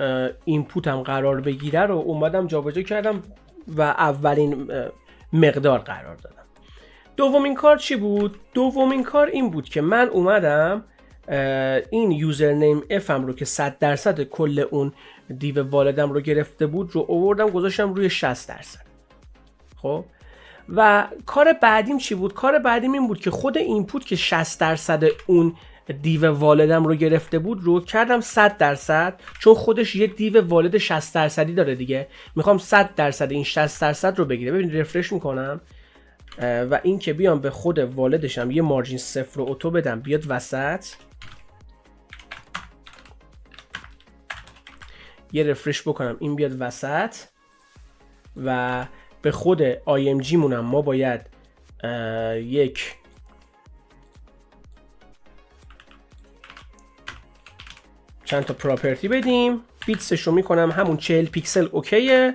S1: اینپوتم قرار بگیره رو اومدم جابجا کردم و اولین مقدار قرار دادم. دومین کار چی بود؟ دومین کار این بود که من اومدم این یوزرنیم افم رو که 100% کل اون دیو والدم رو گرفته بود رو آوردم گذاشتم روی 60%. خب و کار بعدیم چی بود؟ کار بعدیم این بود که خود اینپوت که 60% اون دیو والدم رو گرفته بود رو کردم 100%، چون خودش یه دیو والد 60% داره دیگه. میخوام 100% این 60% رو بگیره. ببین رفرش میکنم و این که بیام به خود والدشم یه مارجین 0 رو اتو بدم بیاد وسط، یه رفرش بکنم این بیاد وسط و به خود IMG مونم ما باید یک چند تا پراپرتی بدیم. بیتسش رو میکنم همون 40 پیکسل اوکیه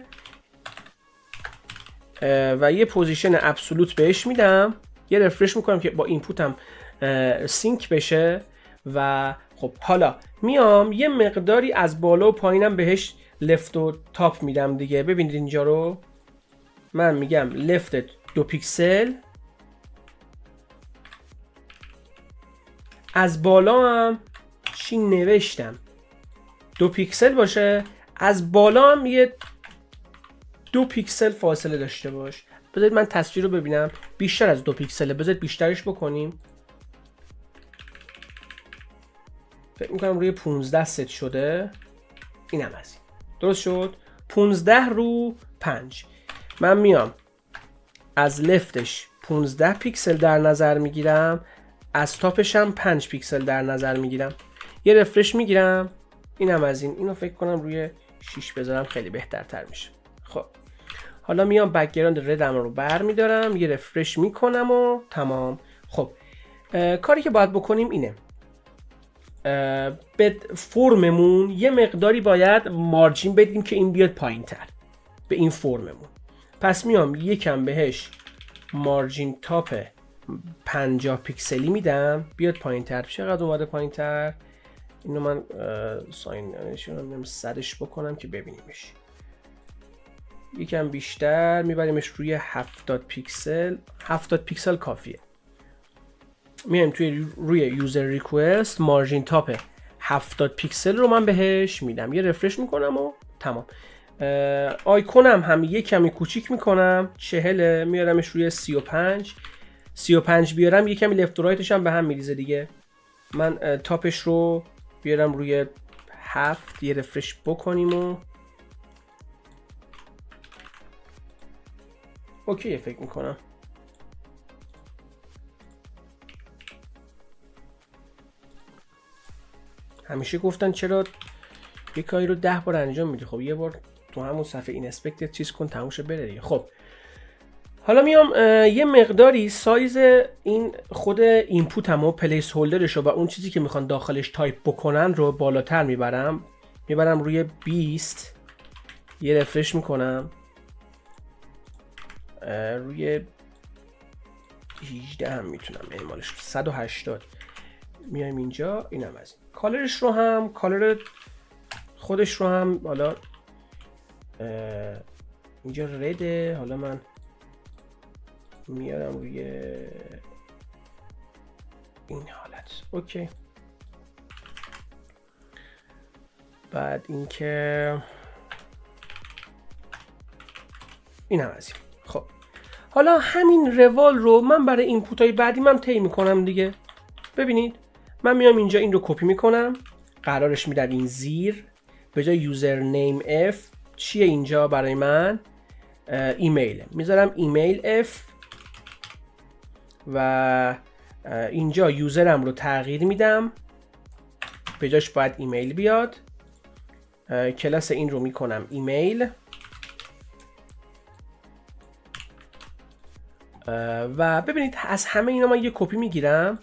S1: و یه پوزیشن ابسولوت بهش میدم. یه رفرش میکنم که با اینپوتم سینک بشه و خب حالا میام یه مقداری از بالا و پایینم بهش لفت و تاپ میدم دیگه. ببینید اینجا رو من میگم لفت 2 پیکسل، از بالا هم چی نوشتم 2 پیکسل باشه، از بالا هم یه 2 پیکسل فاصله داشته باش. بذارید من تصویر رو ببینم، بیشتر از 2 پیکسله، بذارید بیشترش بکنیم. فکر میکنم روی 15 ست شده. اینم از این درست شد. 15 رو 5. من میام از لفتش 15 پیکسل در نظر میگیرم، از تاپش هم 5 پیکسل در نظر میگیرم. یه رفرش میگیرم. اینم از این. اینو فکر کنم روی 6 بذارم خیلی بهترتر میشه. خب حالا میام بک‌گراند ردم رو برمیدارم، یه رفرش میکنم و تمام. خب کاری که باید بکنیم اینه، به فرممون یه مقداری باید مارجین بدیم که این بیاد پایین تر به این فرممون. پس میام یکم بهش مارجین تاپ 50 پیکسلی میدم بیاد پایین تر. چقدر اومده پایین تر؟ اینو من ساینشون 100ش بکنم که ببینیمش. یکم بیشتر میبریمش روی 70 پیکسل. 70 پیکسل کافیه. میایم روی یوزر ریکوست مارجین تاپ 70 پیکسل رو من بهش میدم، یه رفرش میکنم و تمام. آیکونم هم یه کمی کوچیک میکنم، 40 میارمش روی 35 بیارم، یه کمی لفت و رایتش هم به هم میریزه دیگه. من تاپش رو بیارم روی 7، یه رفرش بکنیم و اوکی فکر میکنم. همیشه گفتن چرا یک کاری رو 10 بار انجام میدی؟ خب یه بار تو همون صفحه این اسپکت چیز کن تمومش بره دیگه. خب حالا میام یه مقداری سایز این خود اینپوتم و پلیس هولدرش رو و اون چیزی که میخوان داخلش تایپ بکنن رو بالاتر میبرم روی 20، یه رفرش میکنم روی 18 هم میتونم اعمالش 180. میایم اینجا، اینم از این. کالرش رو هم، کالر خودش رو هم حالا اینجا رده، حالا من میارم روی این حالت. اوکی. بعد اینکه اینم از این. خب حالا همین روال رو من برای اینپوت های بعدی من طی میکنم دیگه. ببینید من میام اینجا این رو کپی میکنم، قرارش میدم این زیر، به جای یوزر نیم F چیه اینجا برای من؟ ایمیل. میذارم ایمیل F و اینجا یوزرم رو تغییر میدم، به جاش باید ایمیل بیاد. کلاس این رو میکنم ایمیل و ببینید از همه اینا من یه کپی میگیرم،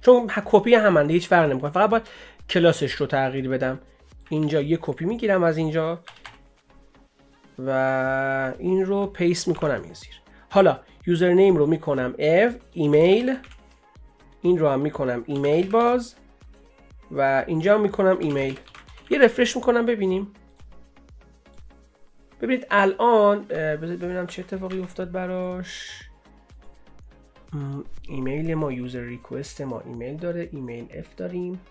S1: چون کپی همنده هیچ فرق نمیکنه، فقط باید کلاسش رو تغییر بدم. اینجا یه کپی میگیرم از اینجا و این رو پیست میکنم این زیر. حالا یوزر نیم رو میکنم ایمیل، این رو هم میکنم ایمیل باز و اینجا هم میکنم ایمیل. یه رفرش میکنم ببینیم. ببینید الان بذارید ببینم چه اتفاقی افتاد براش. ایمیل ما یوزر ریکوست ما ایمیل داره، ایمیل F داریم،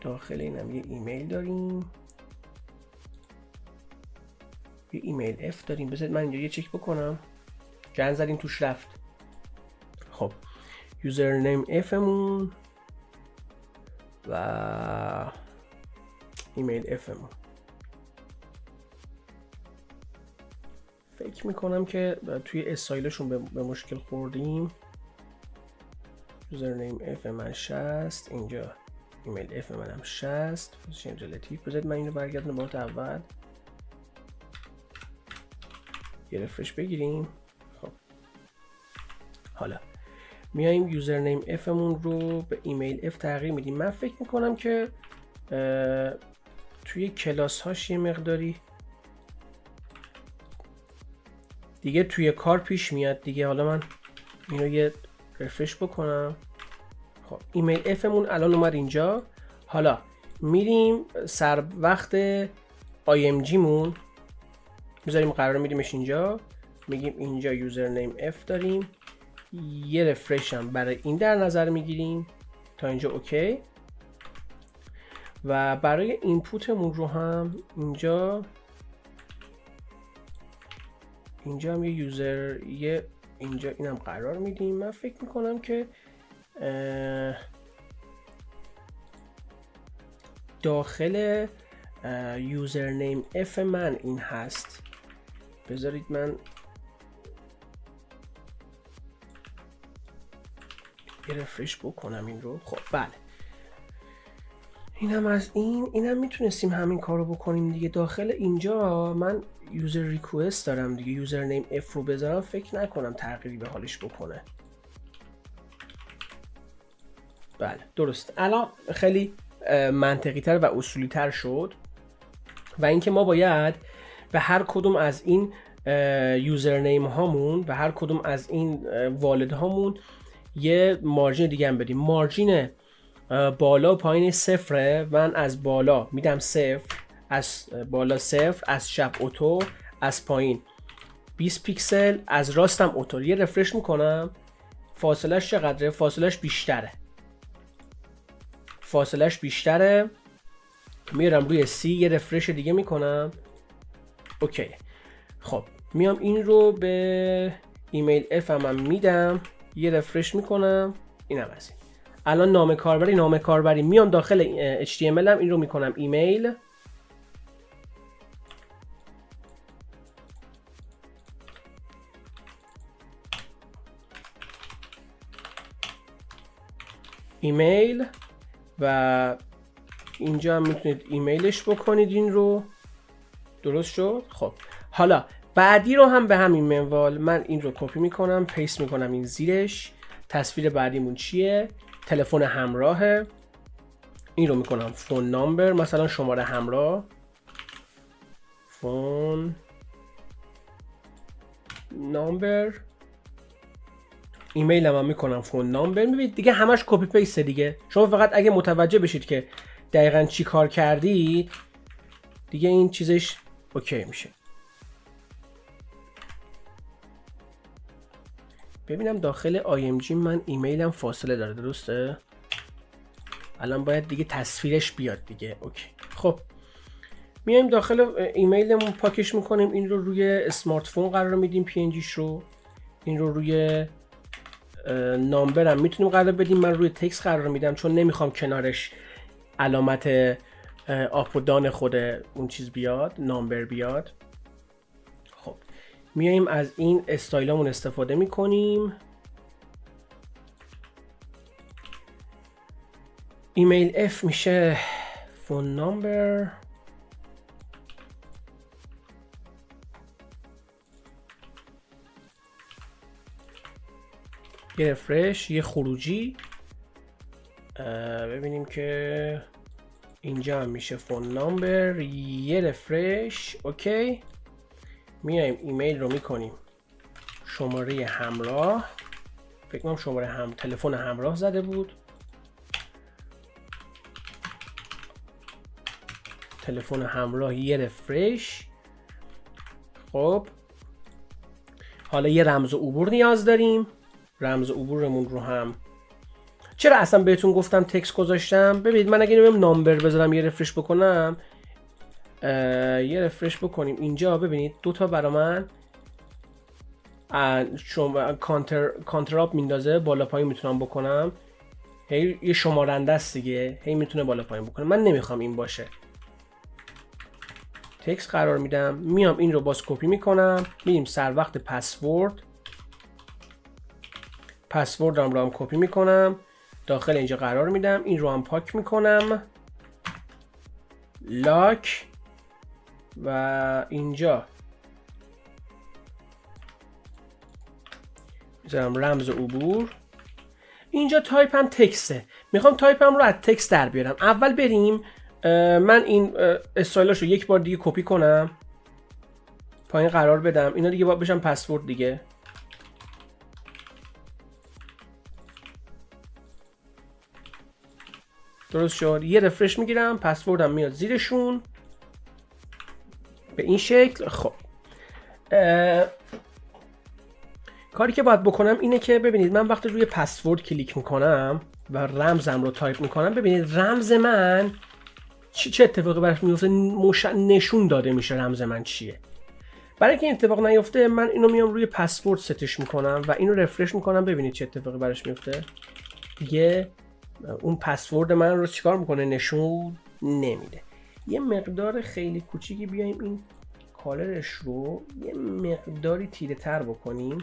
S1: داخل اینم یه ایمیل داریم، یه ایمیل F داریم. بذارید من اینجا یه چک بکنم. جن زدیم توش رفت. خب یوزرنیم افمون و ایمیل افمون. فکر میکنم که توی استایلشون به مشکل خوردیم. یوزرنیم اف من 60، اینجا ایمیل اف منم 60. پوزیشن ریلیتیو. بذارید من اینو برگردونم بارت اول. یه رفرش بگیریم. خب حالا میایم یوزرنیم افمون رو به ایمیل اف تغییر میدیم. من فکر میکنم که توی کلاس هاش یه مقداری دیگه توی کار پیش میاد دیگه. حالا من اینو یه رفرش بکنم. خب ایمیل افمون الان اومد اینجا. حالا میریم سر وقت IMG مون میذاریم، قرار میدیمش اینجا. میگیم اینجا یوزرنیم اف داریم. یه رفرش هم برای این در نظر میگیریم تا اینجا اوکی. و برای اینپوتمون رو هم اینجا هم یه اینجا اینم قرار میدیم. من فکر میکنم که داخل یوزرنیم اف من این هست. بذارید من یه رفرش بکنم این رو. خب بله اینم از اینم میتونستیم همین کارو بکنیم دیگه. داخل اینجا من یوزر ریکوست دارم دیگه. یوزرنیم اف رو بذارم فکر نکنم تغییری به حالش بکنه. بله درست. الان خیلی منطقی تر و اصولی تر شد. و اینکه ما باید به هر کدوم از این یوزرنیم هامون، به هر کدوم از این والد هامون یه مارجین دیگه هم بدیم. مارجین بالا و پایین صفره. من از بالا میدم 0، از بالا 0، از چپ اتو، از پایین 20 پیکسل، از راستم اتو. یه رفرش میکنم. فاصلش چقدره؟ فاصلش بیشتره. میارم روی C، یه رفرش دیگه میکنم. اوکی. خب میام این رو به ایمیل اف هم میدم، یه رفرش میکنم. اینم از این. الان نام کاربری میام داخل HTML هم این رو میکنم ایمیل. و اینجا هم میتونید ایمیلش بکنید این رو. درست شد؟ خب حالا بعدی رو هم به همین منوال من این رو کپی میکنم، پیست میکنم این زیرش. تصویر بعدیمون چیه؟ تلفن همراهه. این رو میکنم فون نامبر، مثلا شماره همراه. فون نامبر. ایمیل هم میکنم فون نامبر. میبینید دیگه همش کپی پیست دیگه. شما فقط اگه متوجه بشید که دقیقاً چی کار کردید دیگه این چیزش اوکی میشه. ببینم داخل IMG من ایمیلم فاصله داره، درسته؟ الان باید دیگه تصویرش بیاد دیگه. اوکی. خب میایم داخل ایمیلمون پاکش میکنیم. این رو روی اسمارت فون قرار میدیم PNGش رو. این رو روی نامبر هم میتونیم قرار بدیم. من روی تکست قرار میدم چون نمیخوام کنارش علامت آپ و دان خود اون چیز بیاد، نامبر بیاد. خب میایم از این استایلمون استفاده میکنیم. ایمیل اف میشه فون نامبر. یه رفرش، یه خروجی. ببینیم که اینجا هم میشه فون نامبر. یه رفرش. اوکی. میایم ایمیل رو میکنیم شماره همراه. فکر کنم شماره تلفن همراه زده بود. تلفن همراه، یه رفرش. خب حالا یه رمز عبور نیاز داریم. رمز عبورمون رو هم چرا اصلا بهتون گفتم تکست گذاشتم؟ ببینید من اگه اینو نامبر بذارم یه رفرش بکنم، یه رفرش بکنیم اینجا، ببینید دوتا برا من کانتراپ میندازه، بالا پایین میتونم بکنم. هی یه شمارنده است دیگه، هی میتونه بالا پایین بکنه. من نمیخوام این باشه. تکست قرار میدم، میام این رو باز کپی میکنم، میریم سر وقت پسوردم رو هم کپی میکنم، داخل اینجا قرار میدم، این رو هم پاک میکنم، لاک، و اینجا میذارم رمز عبور. اینجا تایپ هم تکسته، میخوام تایپم رو از تکست در بیارم. اول بریم من این استایلاش رو یک بار دیگه کپی کنم، پایین قرار بدم، اینا دیگه باید بشن پسورد دیگه. درست شد. یه رفرش میگیرم، پسوردم میاد زیرشون به این شکل. خب کاری که باید بکنم اینه که ببینید من وقتی روی پسورد کلیک میکنم و رمزم رو تایپ میکنم، ببینید رمز من چه اتفاقی براش میفته، نشون داده میشه رمز من چیه. برای اینکه این اتفاق نیفته من اینو میام روی پسورد ستش میکنم و اینو رفرش میکنم، ببینید چه اتفاقی براش میفته. دیگه اون پسورد من رو چیکار میکنه؟ نشون نمیده. یه مقدار خیلی کوچیکی بیایم این کالرش رو یه مقداری تیره تر بکنیم.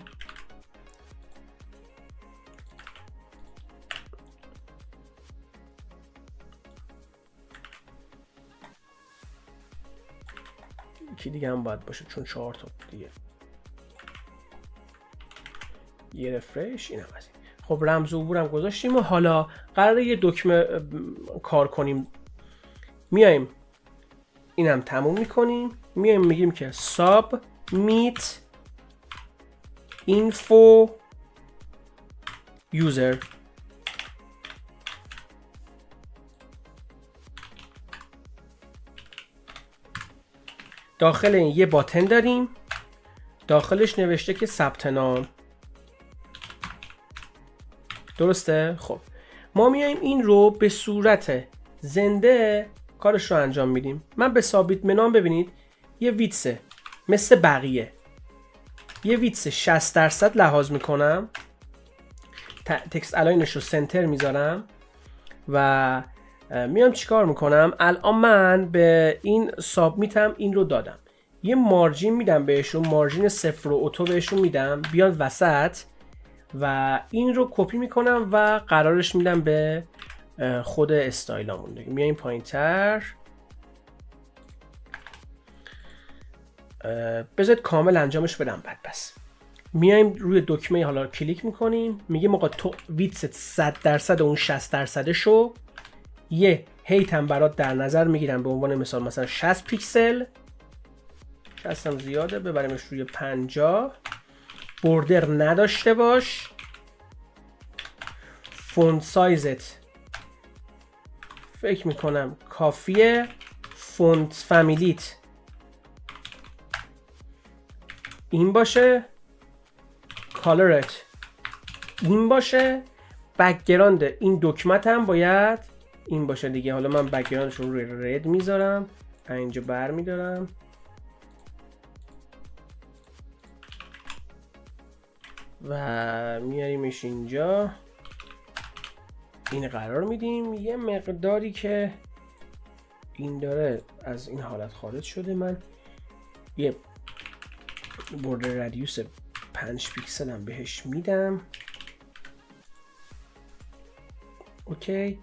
S1: یکی دیگه هم باید باشه چون 4 تا دیگه. یه رفرش، این هم از این. خب رمز عبورم گذاشتیم و حالا قراره یه دکمه کار کنیم. میایم اینم تموم میکنیم، میایم میگیم که submit info user. داخل این یه باتن داریم، داخلش نوشته که ثبت نام. درسته؟ خب ما میایم این رو به صورت زنده کارش رو انجام میدیم. من به ثابت منام ببینید یه ویتسه مثل بقیه، یه ویتس 60% لحاظ میکنم، تکست الاینش رو سنتر میذارم و میام چیکار میکنم. الان من به این سابمیتم این رو دادم، یه مارجین میدم بهشون، مارجین 0 و اتو بهشون میدم بیاد وسط و این رو کپی میکنم و قرارش میدم به خود استایلامون دیگه. میایم پایین تر، بذارید کامل انجامش بدم بعد. پس میایم روی دکمه حالا کلیک میکنیم، میگیم آقا تو ویتست 100% اون 60% شو یه هیت هم برات در نظر میگیرم، به عنوان مثال مثلا 60 پیکسل، 60 هم زیاده ببریمش روی 50. بوردر نداشته باش، فونت سایزت فکر میکنم کافیه، فونت فامیلیت این باشه، کالرت این باشه، بکگراند این دکمت هم باید این باشه دیگه. حالا من بکگراندش رو روی رد میذارم، اینجا بر میدارم و میاریمش اینجا، این قرار میدیم. یه مقداری که این داره از این حالت خارج شده، من یه بوردر رادیوس 5 پیکسل هم بهش میدم. اوکی،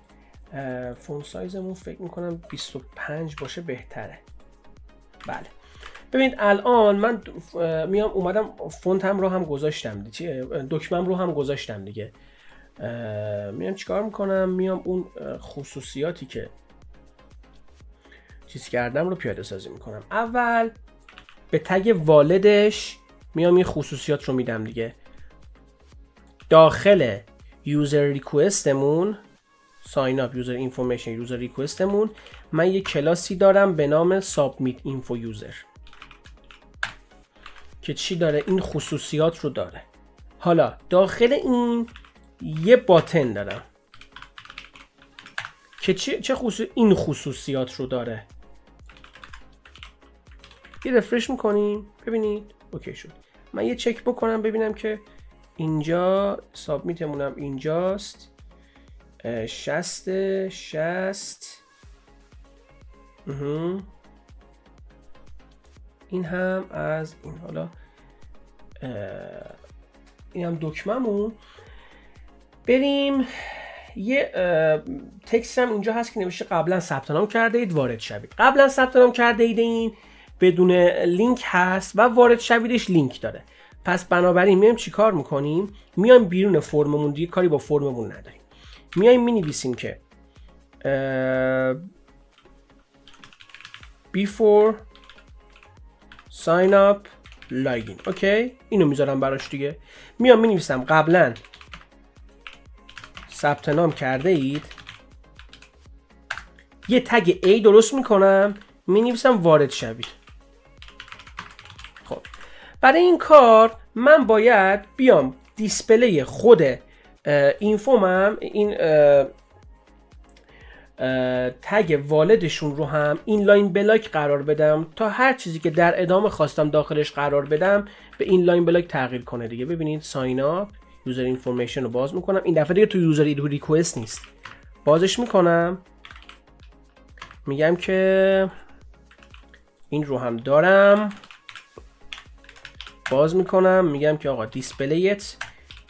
S1: فونت سایزمون فکر میکنم 25 باشه بهتره. بله ببینید الان من میام اومدم فونت هم رو هم گذاشتم، دکمم رو هم گذاشتم دیگه. میام چیکار میکنم؟ میام اون خصوصیاتی که چیز کردم رو پیاده سازی میکنم. اول به تگ والدش میام این خصوصیات رو میدم دیگه. داخل یوزر ریکوستمون، ساین اپ یوزر اینفورمیشن یوزر ریکوستمون، من یه کلاسی دارم به نام سابمیت اینفو یوزر که چی داره؟ این خصوصیات رو داره. حالا داخل این یه باتن دارم که این خصوصیات رو داره. یه رفرش میکنیم ببینید اوکی شد. من یه چک بکنم ببینم که اینجا سابمیتمونم اینجاست. 60 این هم از این. حالا این هم دکممون. بریم یه تکست هم اینجا هست که نوشته قبلا ثبت نام کرده اید وارد شوید. قبلا ثبت نام کرده اید این بدون لینک هست و وارد شویدش لینک داره. پس بنابراین میایم چی کار میکنیم؟ میایم بیرون فرممون، دیگه کاری با فرممون نداریم. میایم مینویسیم که before sign up login. اوکی، اینو میذارم براش دیگه. میام مینویسم قبلا ثبت نام کرده اید، یه تگ A درست میکنم، مینویسم وارد شوید. خب برای این کار من باید بیام دیسپلی خود اینفومم، این تگ والدشون رو هم این لاین بلاک قرار بدم تا هر چیزی که در ادامه خواستم داخلش قرار بدم به این لاین بلاک تغییر کنه دیگه. ببینید ساین اپ یوزر اینفورمیشن رو باز میکنم. این دفعه دیگه تو یوزر ریکوست نیست، بازش میکنم، میگم که این رو هم دارم، باز میکنم، میگم که آقا دیسپلیت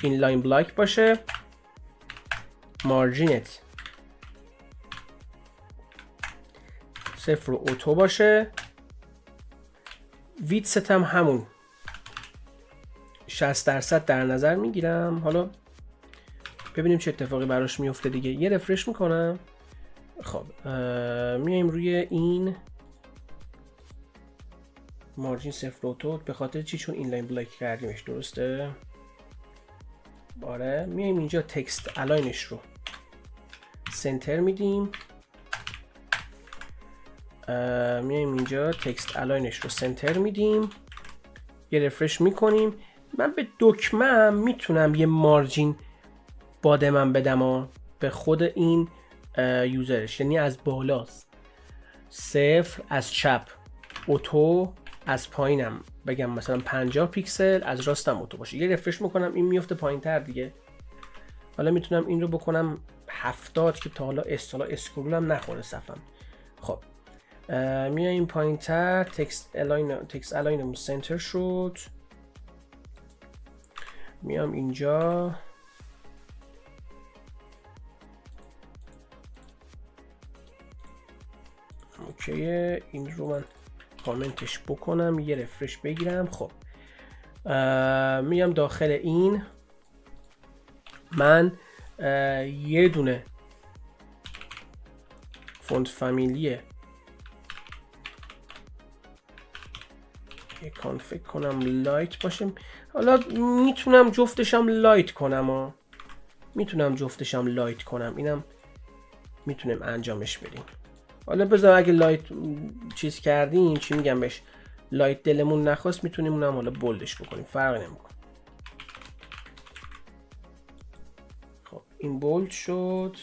S1: این لاین بلاک باشه، مارجینت 0 اوتو باشه، ویدست هم همون 60% در نظر میگیرم. حالا ببینیم چه اتفاقی براش میفته دیگه. یه رفرش میکنم. خب میایم روی این مارجین 0 اوتو، به خاطر چی؟ چون این لاین بلاک کردیمش، درسته؟ آره. میایم اینجا تکست الاینش رو سنتر میدیم. میایم اینجا تکست الاینش رو سنتر میدیم، یه رفرش میکنیم. من به دکمه میتونم یه مارجین بادمم بدم و به خود این یوزرش، یعنی از بالاست 0 از چپ، اوتو از پایینم بگم مثلا 50 پیکسل، از راستم اوتو باشه. یه رفرش میکنم این میفته پایین تر دیگه. حالا میتونم این رو بکنم 70 که تا حالا اسکرولم نخوره صفم. خب میایم پایین تر، تکست الاینمون سنتر شد. میام اینجا اوکیه، این رو من کامنتش بکنم، یه رفرش بگیرم. خب میام داخل این، من یه دونه فونت فامیلیه یه کانفیگ کنم لایت باشه. حالا میتونم جفتشم لایت کنم، اینم میتونیم انجامش بدیم. حالا بذار اگه لایت چیز کردیم، چی میگم بهش، لایت دلمون نخواست، میتونیم اونم حالا بولدش بکنیم، فرقی نمیکنه. خب این بولد شد.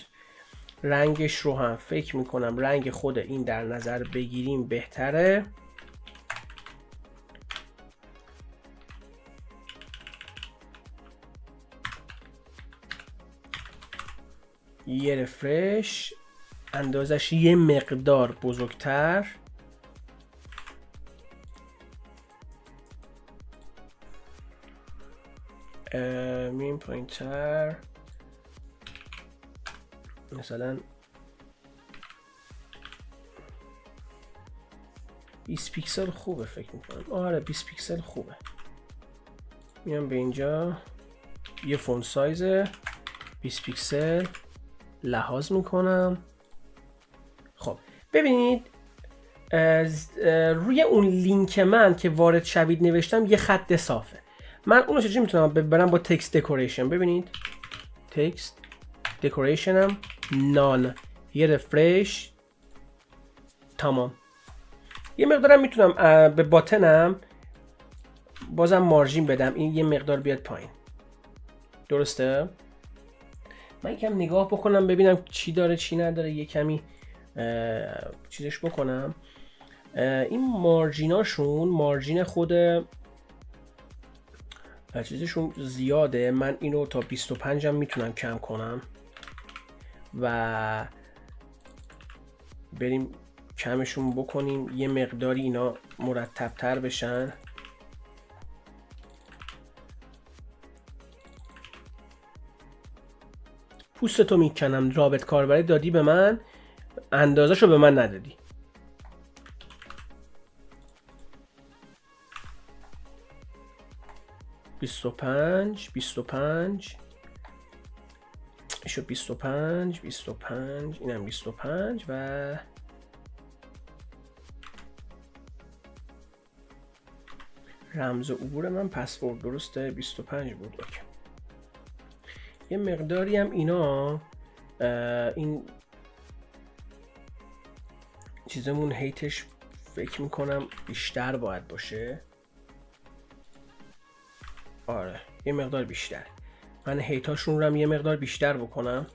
S1: رنگش رو هم فکر میکنم رنگ خود این در نظر بگیریم بهتره. یه رفرش، اندازش یه مقدار بزرگتر، میم پایین تر، مثلا 20 پیکسل خوبه فکر میکنم. آره 20 پیکسل خوبه. میام به اینجا یه فونت سایز 20 پیکسل لحاظ میکنم. خب ببینید روی اون لینک من که وارد شوید نوشتم یه خط صافه. من اونو چجوری میتونم ببرم؟ با تکست دکوریشن. ببینید تکست دکوریشنم نان، یه رفرش، تمام. یه مقدارم میتونم به باتنم بازم مارجین بدم، این یه مقدار بیاد پایین، درسته؟ من یکم نگاه بکنم ببینم چی داره چی نداره، یه کمی چیزش بکنم. این مارجیناشون، مارجین خود چیزشون زیاده، من اینو تا 25 هم میتونم کم کنم و بریم کمشون بکنیم یه مقداری اینا مرتب تر بشن. پوستتو میکنم، رابط کاربری دادی به من، اندازه‌شو به من ندادی. بیست و پنج شد 25 اینم 25 و رمز عبور من پسورد درسته 25 بود. اوکی. یه مقداری هم اینا این چیزمون هیتش فکر میکنم بیشتر باید باشه. آره یه مقدار بیشتر، من هیتاشون رو هم یه مقدار بیشتر بکنم.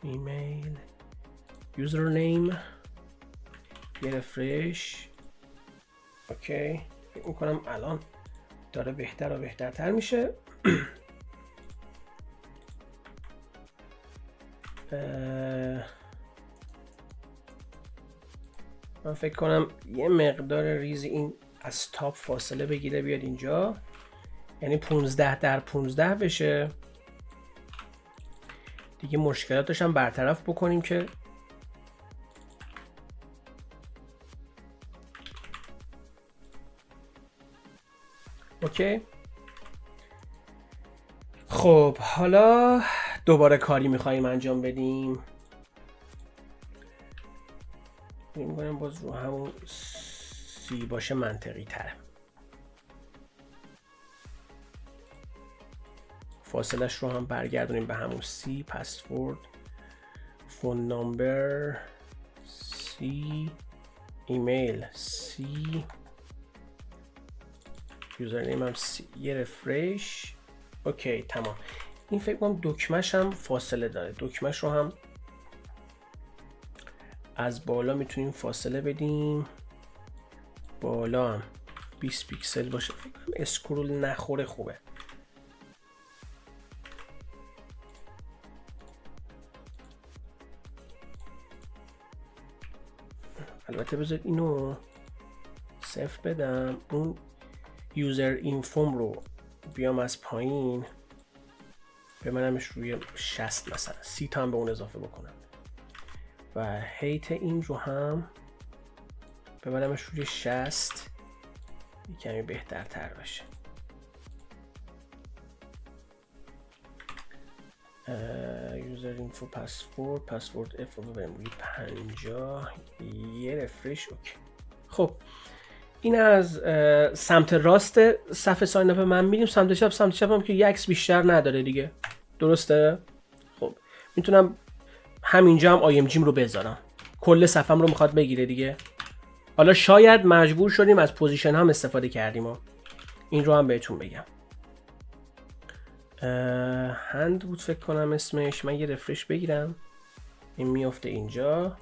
S1: ایمیل یوزرنیم یه رفرش. اوکی فکر میکنم الان داره بهتر و بهترتر میشه. من فکر کنم یه مقدار ریزی این از تاپ فاصله بگیره بیاد اینجا، یعنی 15 در 15 بشه دیگه. مشکلاتش هم برطرف بکنیم که اوکی. خب حالا دوباره کاری میخواییم انجام بدیم. میگم باز رو همون سی باشه منطقی تره. فاصلش رو هم برگردونیم به همون سی. پسورد، فون نامبر سی، ایمیل سی، یوزرنیم هم سی. یه رفرش. اوکی تمام. این فکر کنم دکمه‌ش هم فاصله داره. دکمه‌ش رو هم از بالا میتونیم فاصله بدیم. بالا هم 20 پیکسل باشه. اسکرول نخوره خوبه. البته بذار اینو صفر بدم. اون یوزر اینفوم رو بیام از پایین بمنمش روی 60 مثلا 30 تا هم به اون اضافه بکنم و هیت این رو هم ببرمش روی 60 یه کمی بهتر تر بشه. یوزر اینفو پسورد اف رو ببریم روی 50. یه رفرش. اوکی. خب این از سمت راست صفحه ساین اپ من میریم سمت چپ هم که یک عکس بیشتر نداره دیگه، درسته؟ خب میتونم همینجا هم آی ام جیم رو بذارم، کل صفحم رو میخواد بگیره دیگه. حالا شاید مجبور شدیم از پوزیشن هم استفاده کردیم و این رو هم بهتون بگم. هند بود فکر کنم اسمش. من یه رفرش بگیرم، این میافته اینجا.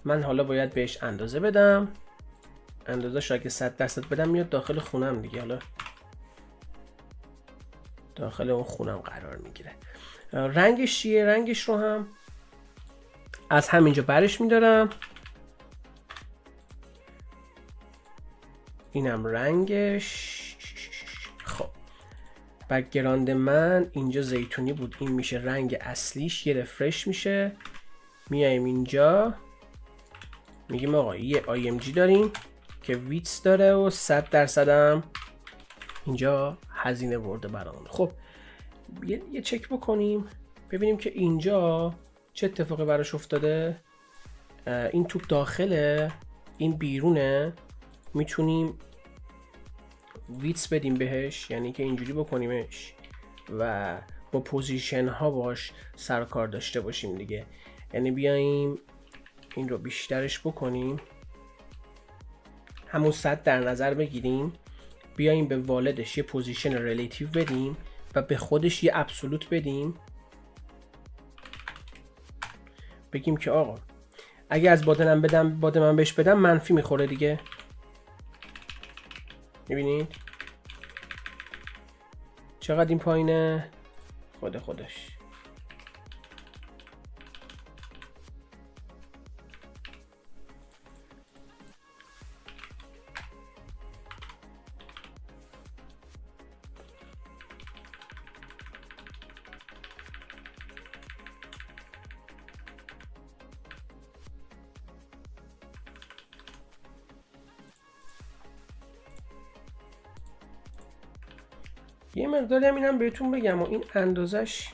S1: من حالا باید بهش اندازه بدم. اندازه‌اش اگه 100% بدم میاد داخل خونم دیگه. حالا داخل اون خونم قرار میگیره. رنگش چیه؟ رنگش رو هم از همینجا برش میدارم. اینم رنگش. خب بک‌گراند من اینجا زیتونی بود، این میشه رنگ اصلیش. یه رفرش میشه. میایم اینجا میگیم آقا یه IMG داریم که ویتس داره و 100% هم اینجا هزینه برده برامون. خب یه چک بکنیم ببینیم که اینجا چه اتفاقی براش افتاده. این توپ داخله، این بیرونه. میتونیم ویتس بدیم بهش، یعنی که اینجوری بکنیمش و با پوزیشن ها باش سر کار داشته باشیم دیگه. یعنی بیاییم این رو بیشترش بکنیم، همون 100 در نظر بگیریم، بیاییم به والدش یه پوزیشن ریلیتیو بدیم و به خودش یه ابسولوت بدیم. بگیم که آقا اگه از باد من بهش بدم منفی میخوره دیگه. میبینید چقدر این پایینه؟ خودش. یه مقداری هم اینم بهتون بگم و این اندازش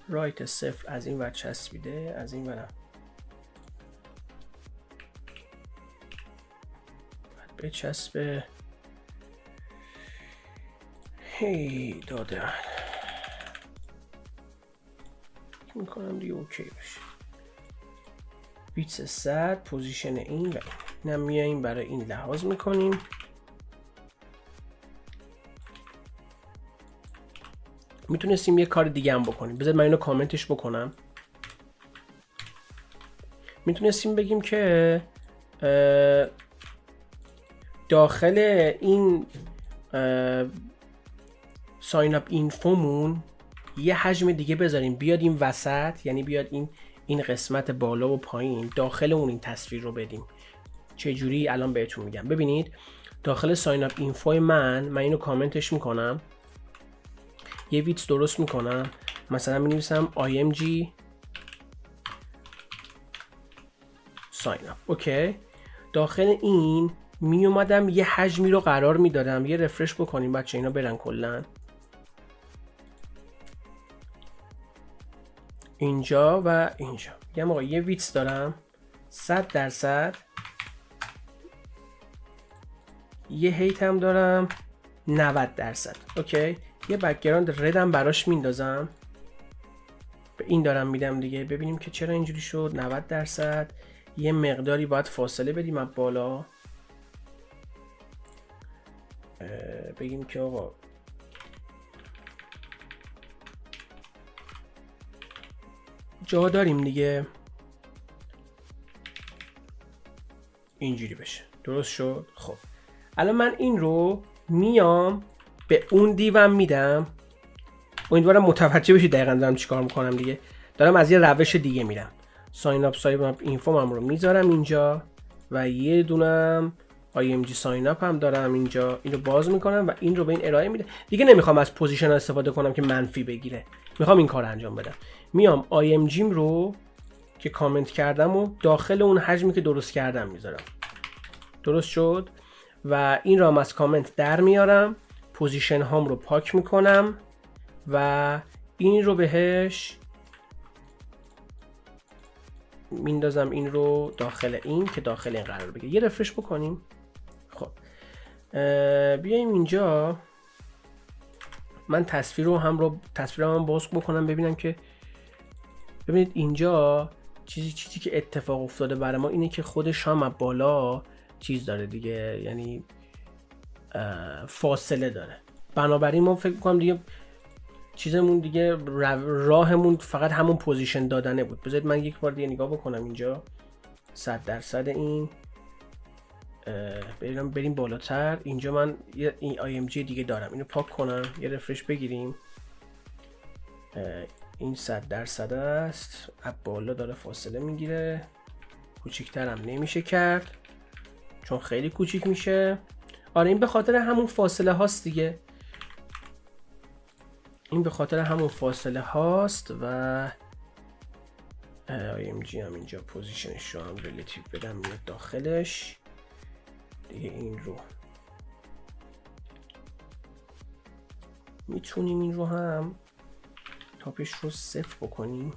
S1: رایت صفر از این ور چسبیده، از این ورم باید بچسبه. هی داده میکنم دیگه اوکی باشه. بیتس 100 پوزیشن این و اینم میاییم برای این لحاظ میکنیم. میتونستیم یه کار دیگه هم بکنیم. بذار من اینو کامنتش بکنم. میتونستیم بگیم که داخل این ساین اپ اینفومون یه حجم دیگه بذاریم بیاد این وسط، یعنی بیاد این قسمت بالا و پایین داخل اون این تصویر رو بدیم. چه جوری الان بهتون میگم. ببینید داخل ساین اپ اینفو من اینو کامنتش میکنم، یه ویتس درست میکنم، مثلا مینویسم img sign up. اوکی، داخل این می اومدم یه حجمی رو قرار میدادم. یه رفرش بکنیم بچه اینا برن کلن اینجا و اینجا. میگم آقا یه ویتس دارم 100%، یه هیت هم دارم 90%. اوکی، یه بک‌گراند ردم براش میندازم، به این دارم میدم دیگه. ببینیم که چرا اینجوری شد. 90%. یه مقداری باید فاصله بدیم از بالا، بگیم که آقا جا داریم دیگه، اینجوری بشه. درست شد. خب الان من این رو میام به اون دیوم میدم. امیدوارم متوجه بشید دقیقاً دارم چیکار میکنم دیگه. دارم از یه روش دیگه میرم. ساین اپ اینفوم رو میذارم اینجا و یه دونم img ساین اپ هم دارم اینجا. اینو باز میکنم و این رو به این ارائه میده. دیگه نمیخوام از پوزیشن استفاده کنم که منفی بگیره، میخوام این کار انجام بدم. میام img رو که کامنت کردم و داخل اون حجمی که درست کردم میذارم. درست شد. و این رو هم از کامنت در میارم، پوزیشن هام رو پاک میکنم و این رو بهش میندازم، این رو داخل این که داخل این قرار بگیره. یه رفرش بکنیم. خب بیایم اینجا، من تصویرم باز بکنم ببینم که ببینید اینجا چیزی که اتفاق افتاده برای ما اینه که خودش هم بالا چیز داره دیگه، یعنی فاصله داره. بنابراین ما فکر می‌کنم دیگه چیزمون دیگه راهمون فقط همون پوزیشن دادنه بود. بذارید من یک بار دیگه نگاه بکنم اینجا 100% این بریم بالاتر. اینجا من این img دیگه دارم، اینو پاک کنم، یه رفرش بگیریم. این 100% است، از بالا داره فاصله میگیره. کوچیک‌ترم نمیشه کرد چون خیلی کوچیک میشه. آره این به خاطر همون فاصله هاست دیگه، این به خاطر همون فاصله هاست. و img هم اینجا پوزیشنش رو هم ریلیتیو بدم میاد داخلش دیگه. این رو میتونیم این رو هم تاپش رو 0 بکنیم.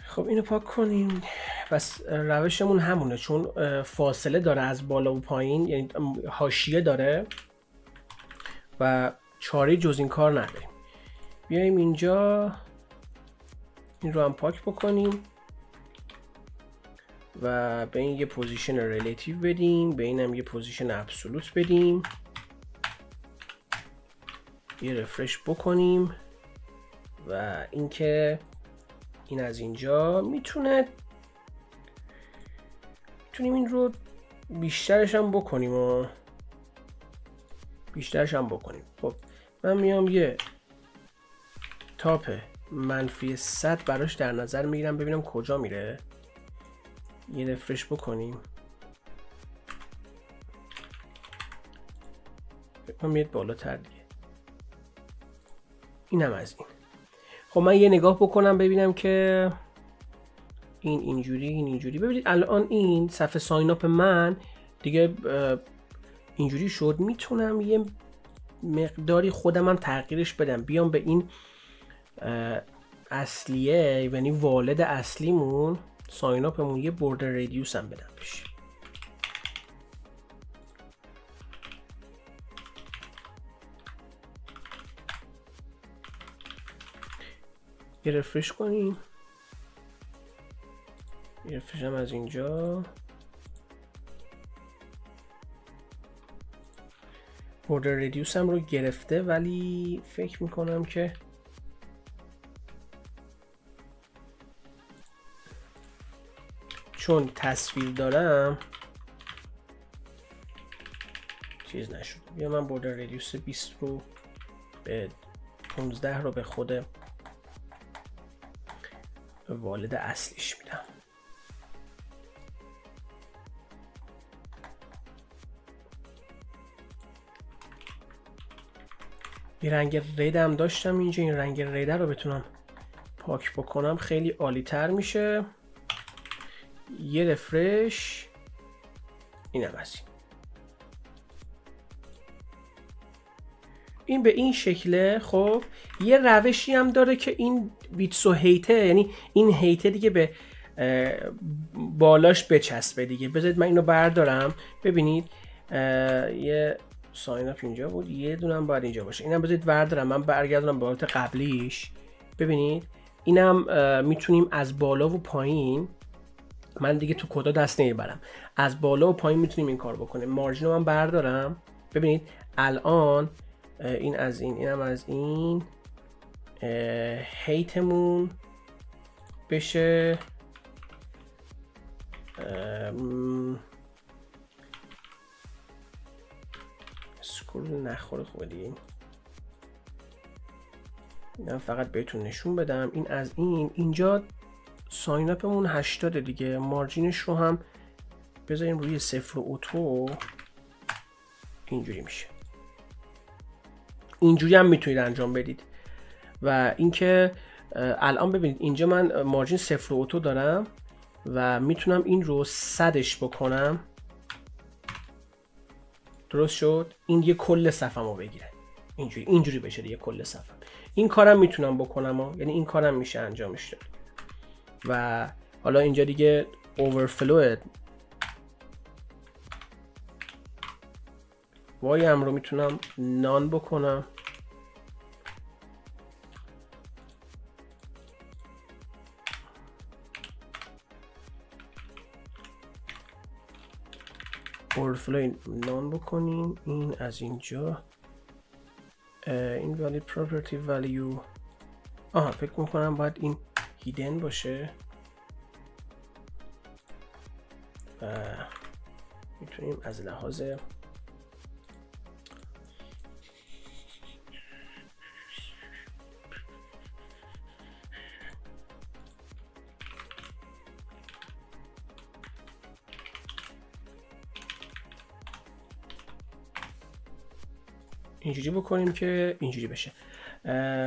S1: خب اینو پاک کنیم. پس روشمون همونه، چون فاصله داره از بالا و پایین، یعنی حاشیه داره و چاره جز این کار نداریم. بیایم اینجا این رو هم پاک بکنیم و به این یه پوزیشن ریلیتیو بدیم، به این هم یه پوزیشن ابسولوت بدیم، یه رفرش بکنیم و اینکه این از اینجا میتونیم این رو بیشترش هم بکنیم خب من میام یه تاپ منفی 100 براش در نظر میگیرم ببینم کجا میره. یه رفرش بکنیم، فکر میاد بالاتر دیگه. اینم از این. خب من یه نگاه بکنم ببینم که این اینجوری ببینید الان این صفحه ساین اپ من دیگه اینجوری شد. میتونم یه مقداری خودم هم تغییرش بدم، بیام به این اصلیه، یعنی والد اصلیمون ساین اپمون یه بوردر ریدیوس هم بدم بهش. یه رفرش کنیم، یه رفرش هم از اینجا. بوردر ریدیوس هم رو گرفته، ولی فکر میکنم که چون تصویر دارم چیز نشد. بیا من بوردر ریدیوس 20 رو به 15 رو به خود والد اصلیش میدم. یه رنگ رید هم داشتم اینجا، این رنگ رید رو بتونم پاک بکنم خیلی عالی تر میشه. یه رفرش، اینم از این به این شکله. خب یه روشی هم داره که این بیتس و هیته، یعنی این هیته دیگه به بالاش بچسبه دیگه. بذارید من اینو بردارم، ببینید یه ساین اپ اینجا بود، یه دونم باید اینجا باشه. اینم بذارید بردارم، من برگردونم به حالت قبلیش. ببینید اینم میتونیم از بالا و پایین، من دیگه تو کدا دست نمیبرم، از بالا و پایین میتونیم این کار بکنیم. مارجین رو من بردارم، ببینید الان این از این، اینم از این، هیتمون بشه سکرول نخوره. خوبه دیگه. من فقط بهتون نشون بدم این از این. اینجا ساین اپمون 80 دیگه، مارجینش رو هم بذاریم روی 0 اتو، اینجوری میشه. اینجوری هم میتونید انجام بدید. و اینکه الان ببینید اینجا من مارجین 0 اتو دارم و میتونم این رو 100ش بکنم. درست شد. این یه کل صفحه‌مو بگیره، اینجوری بشه دیگه کل صفحه. این کارم میتونم بکنم یعنی این کارم میشه انجامش داد. و حالا اینجا دیگه overflow وای هم رو میتونم نان بکنم. overflow نان بکنیم. این از اینجا این valid property value، فکر میکنم باید این hidden باشه و میتونیم از لحاظ اینجوری بکنیم که اینجوری بشه.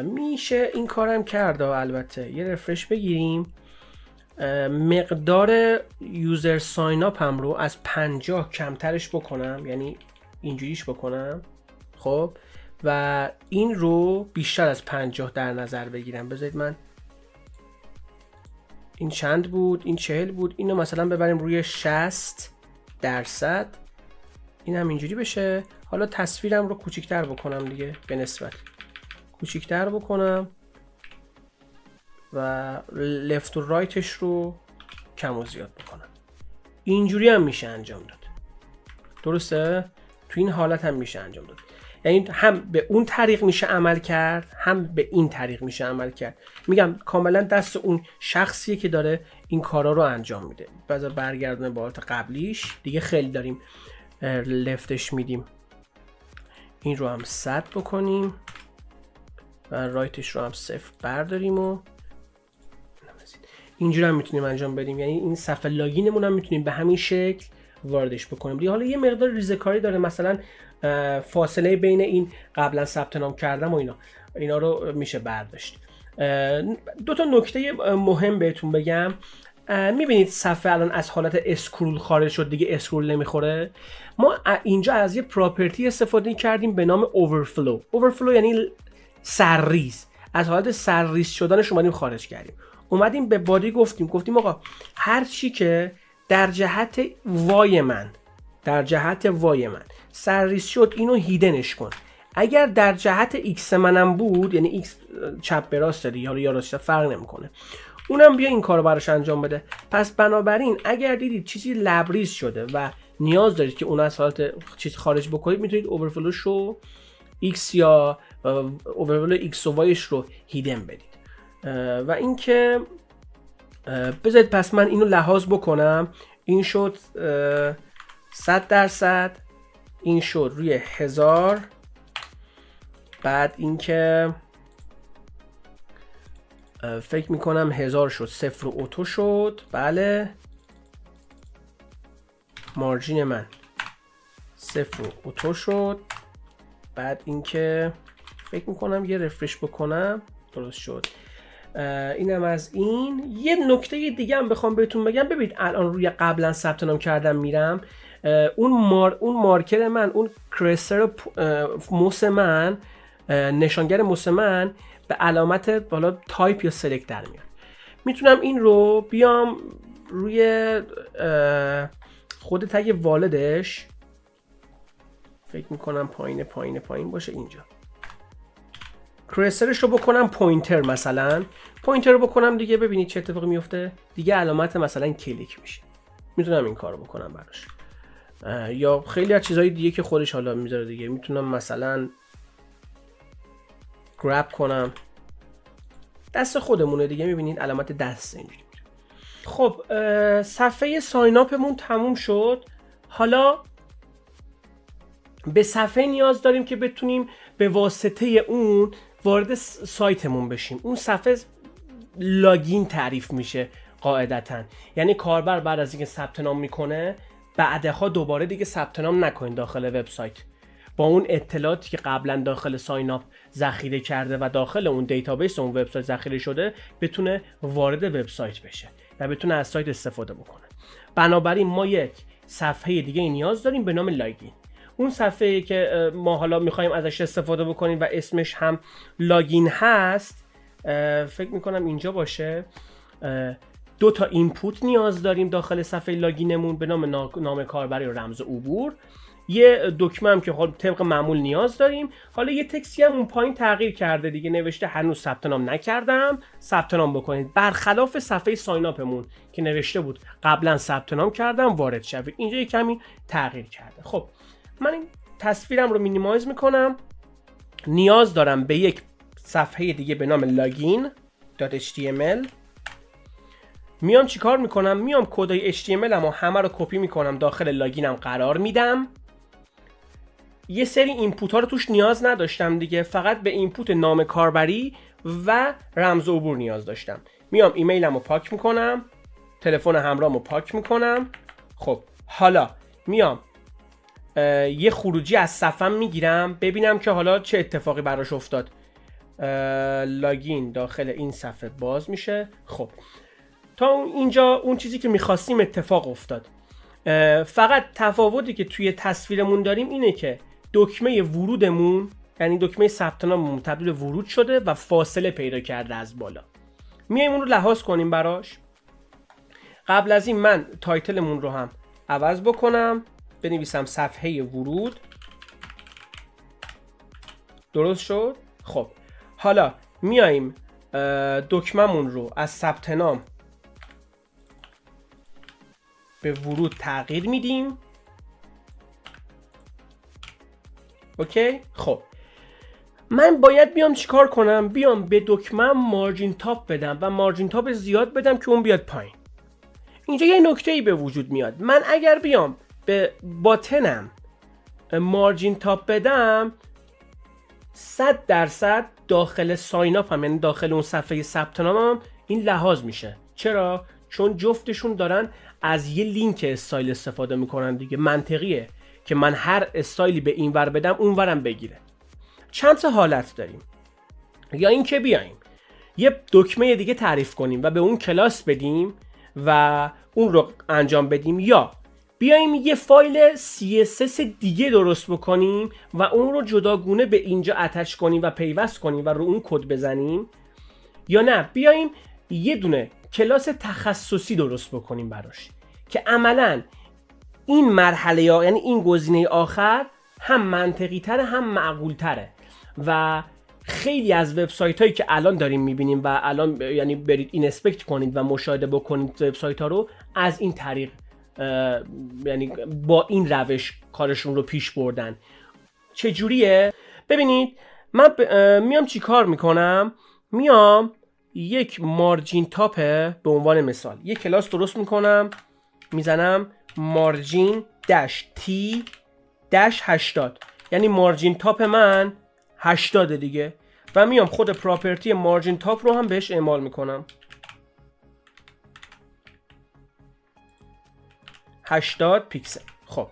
S1: میشه این کارم کرد. البته یه رفرش بگیریم، مقدار یوزر ساین اپ هم رو از 50 کمترش بکنم، یعنی اینجوریش بکنم. خب و این رو بیشتر از 50 در نظر بگیرم. بذارید من این چند بود؟ این 40 بود. اینو مثلا ببریم روی 60%. این هم اینجوری بشه. حالا تصویرم رو کوچیک‌تر بکنم دیگه، به نسبت کوچیک‌تر بکنم و لفت و رایتش رو کم و زیاد بکنم. اینجوری هم میشه انجام داد. درسته؟ تو این حالت هم میشه انجام داد. یعنی هم به اون طریق میشه عمل کرد، هم به این طریق میشه عمل کرد. میگم کاملا دست اون شخصیه که داره این کارا رو انجام میده. بذار برگردونه به حالت قبلیش. دیگه خیلی داریم لفتش میدیم. این رو هم 100 بکنیم و رایتش رو هم 0 برداریم و اینجوری هم میتونیم انجام بدیم. یعنی این صفحه لاگینمون هم میتونیم به همین شکل واردش بکنیم دیگه. حالا یه مقدار ریزه‌کاری داره، مثلا فاصله بین این قبلا ثبت نام کردم و اینا رو میشه برداشت. دو تا نکته مهم بهتون بگم. میبینید صفحه الان از حالت اسکرول خارج شد دیگه، اسکرول نمیخوره. ما اینجا از یه پراپرتی استفاده کردیم به نام اوورفلو. اوورفلو یعنی سرریز. از حالت سرریز شدنش اومدیم خارج کردیم. اومدیم به بادی گفتیم آقا هر چی که در جهت وای من سرریز شد اینو هیدنش کن. اگر در جهت ایکس منم بود، یعنی ایکس چپ به راست دیگه، حالا یا راست فرق نمیکنه، اونم بیا این کارو براش انجام بده. پس بنابراین اگر دیدید چیزی لبریز شده و نیاز دارید که اون از حالت چیز خارج بکنید، میتونید اوورفلوش رو ایکس یا اوورفلو ایکس و وایش رو هیدن بدید. و اینکه بذارید پس من اینو لحاظ بکنم. این شد 100%، این شد روی 1000، بعد اینکه فکر میکنم 1000 شد، 0 اوتو شد. بله، مارجین من 0 اوتو شد. بعد اینکه فکر میکنم یه رفرش بکنم درست شد. اینم از این. یه نکته دیگه هم بخوام بهتون بگم، ببینید الان روی قبلا ثبت نام کردم میرم، اون مارکر من، اون کرسر موس من، نشانگر موس من به علامت بالا تایپ یا سلکت در میاد. میتونم این رو بیام روی خود تگ والدش، فکر میکنم پایین باشه، اینجا کرسرش رو بکنم پوینتر، مثلا پوینتر رو بکنم دیگه. ببینید چه اتفاقی میفته دیگه، علامت مثلا کلیک میشه. میتونم این کارو بکنم براش، یا خیلی از چیزهای دیگه که خودش حالا میذاره دیگه. میتونم مثلا گراب کنم، دست خودمونه دیگه. میبینید علامت دست اینجوری میشه. خب صفحه ساین اپمون تموم شد. حالا به صفحه نیاز داریم که بتونیم به واسطه اون وارد سایتمون بشیم. اون صفحه لاگین تعریف میشه قاعدتاً. یعنی کاربر بعد از اینکه ثبت نام میکنه، بعدها دوباره دیگه ثبت نام نکنین داخل وبسایت. با اون اطلاعاتی که قبلا داخل ساین اپ ذخیره کرده و داخل اون دیتابیس اون وبسایت ذخیره شده، بتونه وارد وبسایت بشه و بتونه از سایت استفاده بکنه. بنابراین ما یک صفحه دیگه نیاز داریم به نام لاگین. اون صفحه‌ای که ما حالا می‌خوایم ازش استفاده بکنیم و اسمش هم لاگین هست، فکر می‌کنم اینجا باشه. دو تا اینپوت نیاز داریم داخل صفحه لاگینمون به نام نام کاربری و رمز عبور. یه دکمه هم که طبق معمول نیاز داریم. حالا یه تکستی هم اون پایین تغییر کرده دیگه، نوشته هنوز ثبت نام نکردم، ثبت نام بکنید. برخلاف صفحه ساین اپمون که نوشته بود قبلا ثبت نام کردم وارد شوید، اینجا یه کمی تغییر کرده. خب من این تصویرم رو مینیمایز میکنم. نیاز دارم به یک صفحه دیگه به نام login.html. میام چیکار میکنم؟ میام کدای HTML رو همه رو کپی میکنم، داخل لاگینم قرار میدم. یه سری اینپوت ها رو توش نیاز نداشتم دیگه، فقط به اینپوت نام کاربری و رمز عبور نیاز داشتم. میام ایمیلم رو پاک میکنم، تلفن همراهم رو پاک میکنم. خب حالا میام یه خروجی از صفحه میگیرم ببینم که حالا چه اتفاقی براش افتاد. لاگین داخل این صفحه باز میشه. خب تا اینجا اون چیزی که میخواستیم اتفاق افتاد. فقط تفاوتی که توی تصویرمون داریم اینه که دکمه ورودمون، یعنی دکمه ثبت ناممون تبدیل ورود شده و فاصله پیدا کرده از بالا. میایم اون رو لحاظ کنیم براش. قبل از این من تایتلمون رو هم عوض بکنم، بنویسم صفحه ورود. درست شد؟ خب حالا میایم دکممون رو از ثبت نام به ورود تغییر میدیم. اوکی. خب من باید بیام چیکار کنم؟ بیام به دکمم مارجین تاپ بدم و مارجین تاپ زیاد بدم که اون بیاد پایین. اینجا یه نکته‌ای به وجود میاد. من اگر بیام به باتنم مارجین تاپ بدم 100% داخل ساین اپ هم، یعنی داخل اون صفحه ثبت نامم این لحاظ میشه. چرا؟ چون جفتشون دارن از یه لینک استایل استفاده میکنن دیگه. منطقیه که من هر استایلی به این ور بدم اون ورم بگیره. چند تا حالت داریم. یا اینکه بیایم یه دکمه دیگه تعریف کنیم و به اون کلاس بدیم و اون رو انجام بدیم، یا بیایم یه فایل CSS دیگه درست بکنیم و اون رو جداگونه به اینجا اتچ کنیم و پیوست کنیم و رو اون کد بزنیم، یا نه بیایم یه دونه کلاس تخصصی درست بکنیم براش که عملاً این مرحله یعنی این گزینه آخر هم منطقی تره هم معقول تره و خیلی از وبسایت هایی که الان داریم میبینیم و الان یعنی برید اینسپکت کنید و مشاهده بکنید وبسایت ها رو از این طریق یعنی با این روش کارشون رو پیش بردن. چجوریه؟ ببینید من میام چی کار میکنم؟ میام یک مارجین تاپ به عنوان مثال یک کلاس درست میکنم، میزنم مارجین داش تی داش 80، یعنی مارجین تاپ من 80 دیگه، و میام خود پراپرتی مارجین تاپ رو هم بهش اعمال میکنم 80 پیکسل. خب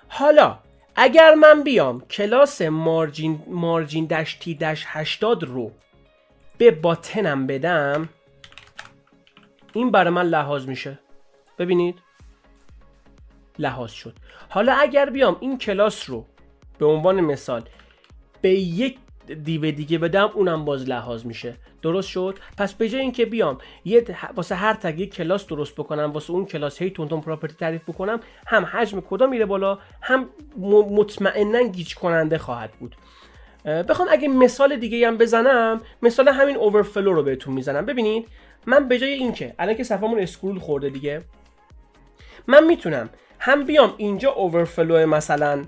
S1: حالا اگر من بیام کلاس مارجین داش تی داش 80 رو به باتنم بدم، این برای من لحاظ میشه. ببینید لحاظ شد. حالا اگر بیام این کلاس رو به عنوان مثال به یک دیو دیگه بدم، اونم باز لحاظ میشه. درست شد؟ پس به جای اینکه بیام واسه هر تگ یک کلاس درست بکنم، واسه اون کلاس هی تون پراپرتی تعریف بکنم، هم حجم کدا میره بالا، هم مطمئنا گیج کننده خواهد بود. بخوام اگه مثال دیگه هم بزنم، مثال همین اوورفلو رو بهتون میزنم. ببینید من به جای اینکه الان که صفحه‌مون اسکرول خورده دیگه، من میتونم هم بیام اینجا اوورفلو مثلا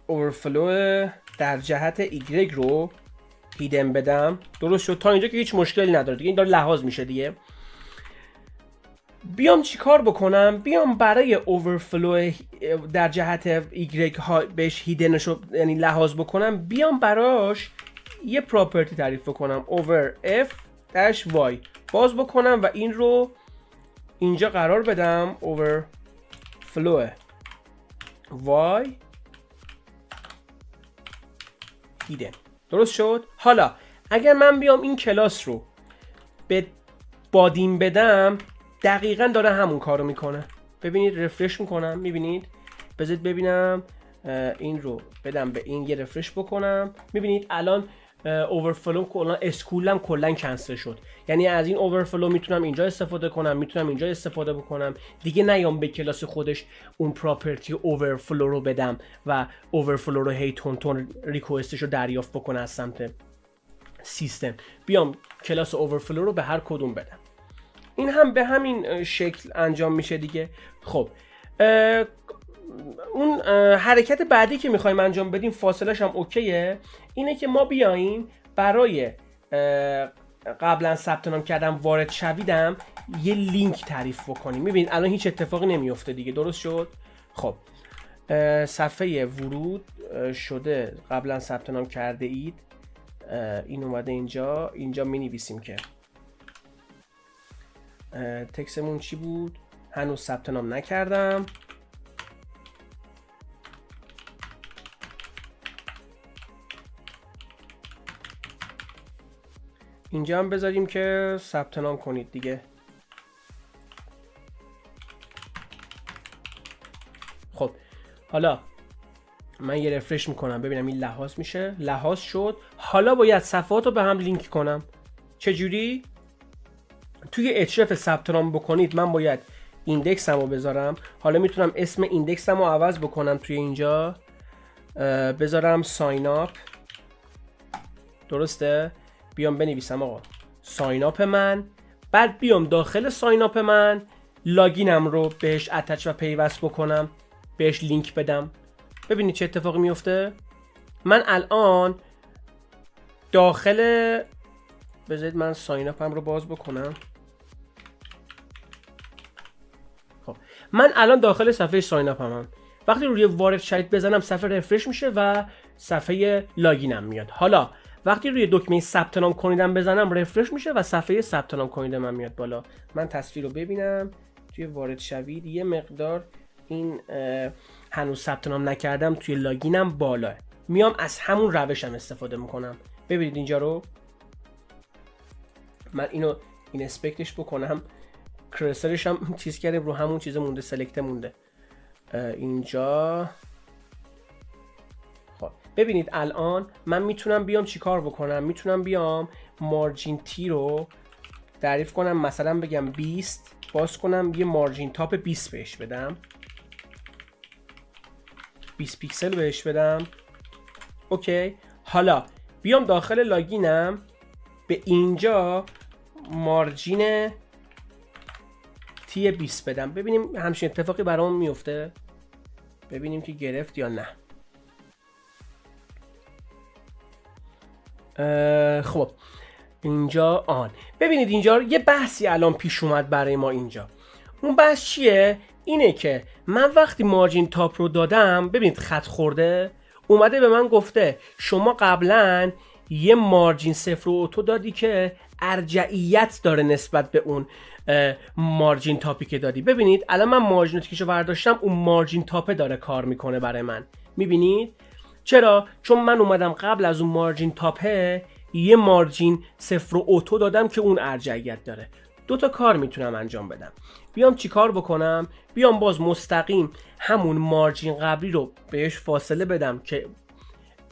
S1: اوورفلو در جهت ایگرگ رو هیدن بدم. درست شد؟ تا اینجا که هیچ مشکلی نداره دیگه، این داره لحاظ میشه دیگه. بیام چی کار بکنم؟ بیام برای اوورفلو در جهت ایگرگ ها بهش هیدنش رو یعنی لحاظ بکنم، بیام براش یه پراپرتی تعریف بکنم over f dash y، باز بکنم و این رو اینجا قرار بدم overflow y hidden. درست شد؟ حالا اگر من بیام این کلاس رو به بادین بدم، دقیقاً داره همون کارو میکنه. ببینید رفرش میکنم، میبینید؟ بذارید ببینم این رو بدم به این، یه رفرش بکنم، میبینید الان اوورفلو کلا اسکولم کلا کنسل شد. یعنی از این اوورفلو میتونم اینجا استفاده کنم، میتونم اینجا استفاده بکنم دیگه، نیام به کلاس خودش اون پراپرتی اوورفلو رو بدم و اوورفلو رو هی تون ریکوستش رو دریافت بکنه از سمت سیستم. بیام کلاس اوورفلو رو به هر کدوم بدم. این هم به همین شکل انجام میشه دیگه. خب اون حرکت بعدی که میخوایم انجام بدیم فاصلش هم اوکیه، اینه که ما بیاییم برای قبلا ثبت نام کردم وارد شویدم یه لینک تعریف بکنیم. میبینید الان هیچ اتفاقی نمیفته دیگه. درست شد؟ خب صفحه ورود شده قبلا ثبت نام کرده اید، این اومده اینجا می نویسیم که تکسمون چی بود؟ هنوز ثبت نام نکردم. اینجا هم بذاریم که ثبت نام کنید دیگه. خب حالا من یه رفرش میکنم ببینم این لحاظ میشه. لحاظ شد. حالا باید صفحات رو به هم لینک کنم. چجوری؟ توی اچرف ثبت نام بکنید من باید ایندکسمو بذارم. حالا میتونم اسم ایندکسمو عوض بکنم توی اینجا، بذارم ساین اپ. درسته؟ بیام بنویسم آقا ساین اپ من، بعد بیام داخل ساین اپ من لاگینم رو بهش اتچ و پیوست بکنم، بهش لینک بدم. ببینید چه اتفاقی میفته. من الان داخل، بذارید من ساین اپم رو باز بکنم. خب من الان داخل صفحه ساین اپم. وقتی روی وارد شدید بزنم صفحه رفرش میشه و صفحه لاگینم میاد. حالا وقتی روی دکمه ثبت نام کنیدم بزنم رفرش میشه و صفحه ثبت نام کنیدم من میاد بالا. من تصویر رو ببینم توی وارد شوید، یه مقدار این هنوز ثبت نام نکردم توی لاگینم بالاه. میام از همون روشم استفاده میکنم. ببینید اینجا رو من اینو این اسپکتش بکنم، کرسرش هم چیز کردیم رو همون چیز مونده، سلکت مونده اینجا. خب ببینید الان من میتونم بیام چیکار بکنم. میتونم بیام مارجین تی رو تعریف کنم، مثلا بگم 20، باز کنم یه مارجین تاپ 20 بهش بدم، 20 پیکسل بهش بدم. اوکی. حالا بیام داخل لاگینم به اینجا مارجین تی 20 بدم. ببینیم همچین اتفاقی برامون میفته. ببینیم که گرفت یا نه. خب اینجا ببینید اینجا یه بحثی الان پیش اومد برای ما. اینجا اون بحث چیه؟ اینه که من وقتی مارجین تاپ رو دادم، ببینید خط خورده، اومده به من گفته شما قبلا یه مارجین صفر و اتو دادی که ارجعیت داره نسبت به اون مارجین تاپی که دادی. ببینید الان من مارجین تیکشو برداشتم، اون مارجین تاپه داره کار میکنه برای من. میبینید چرا؟ چون من اومدم قبل از اون مارجین تاپه یه مارجین صفر و اتو دادم که اون ارجعیت داره. دو تا کار میتونم انجام بدم. بیام چی کار بکنم؟ بیام باز مستقیم همون مارجین قبلی رو بهش فاصله بدم که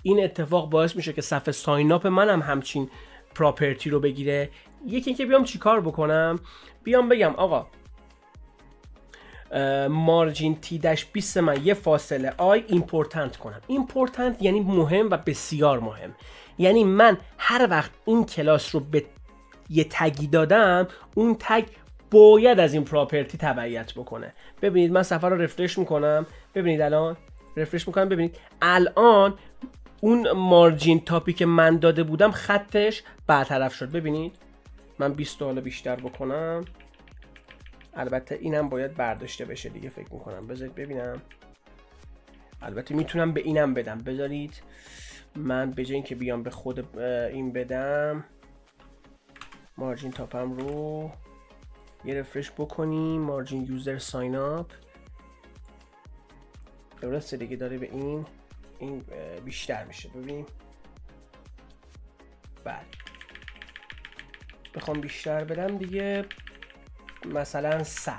S1: این اتفاق باعث میشه که صفحه ساین اپ منم همچین پراپرتی رو بگیره. یکی که بیام چی کار بکنم؟ بیام بگم آقا مارجین تی داش 20 من یه فاصله آی ایمپورتنت کنم. ایمپورتنت یعنی مهم و بسیار مهم. یعنی من هر وقت این کلاس رو به یه تگی دادم، اون تگ باید از این پراپرتی تبعیت بکنه. ببینید من صفحه رو رفرش میکنم، ببینید الان رفرش میکنم، ببینید الان اون مارجین تاپی که من داده بودم خطش برطرف شد. ببینید من 20 حالا بیشتر بکنم، البته اینم باید برداشته بشه دیگه فکر میکنم. بذارید ببینم، البته میتونم به اینم بدم. بذارید من به جای اینکه بیام به خود این بدم، مارجین تاپم رو یه رفرش بکنیم، مارجین یوزر ساین اپ، درسته دیگه، داره به این بیشتر میشه. ببینیم بله بخوام بیشتر بدم دیگه، مثلا 100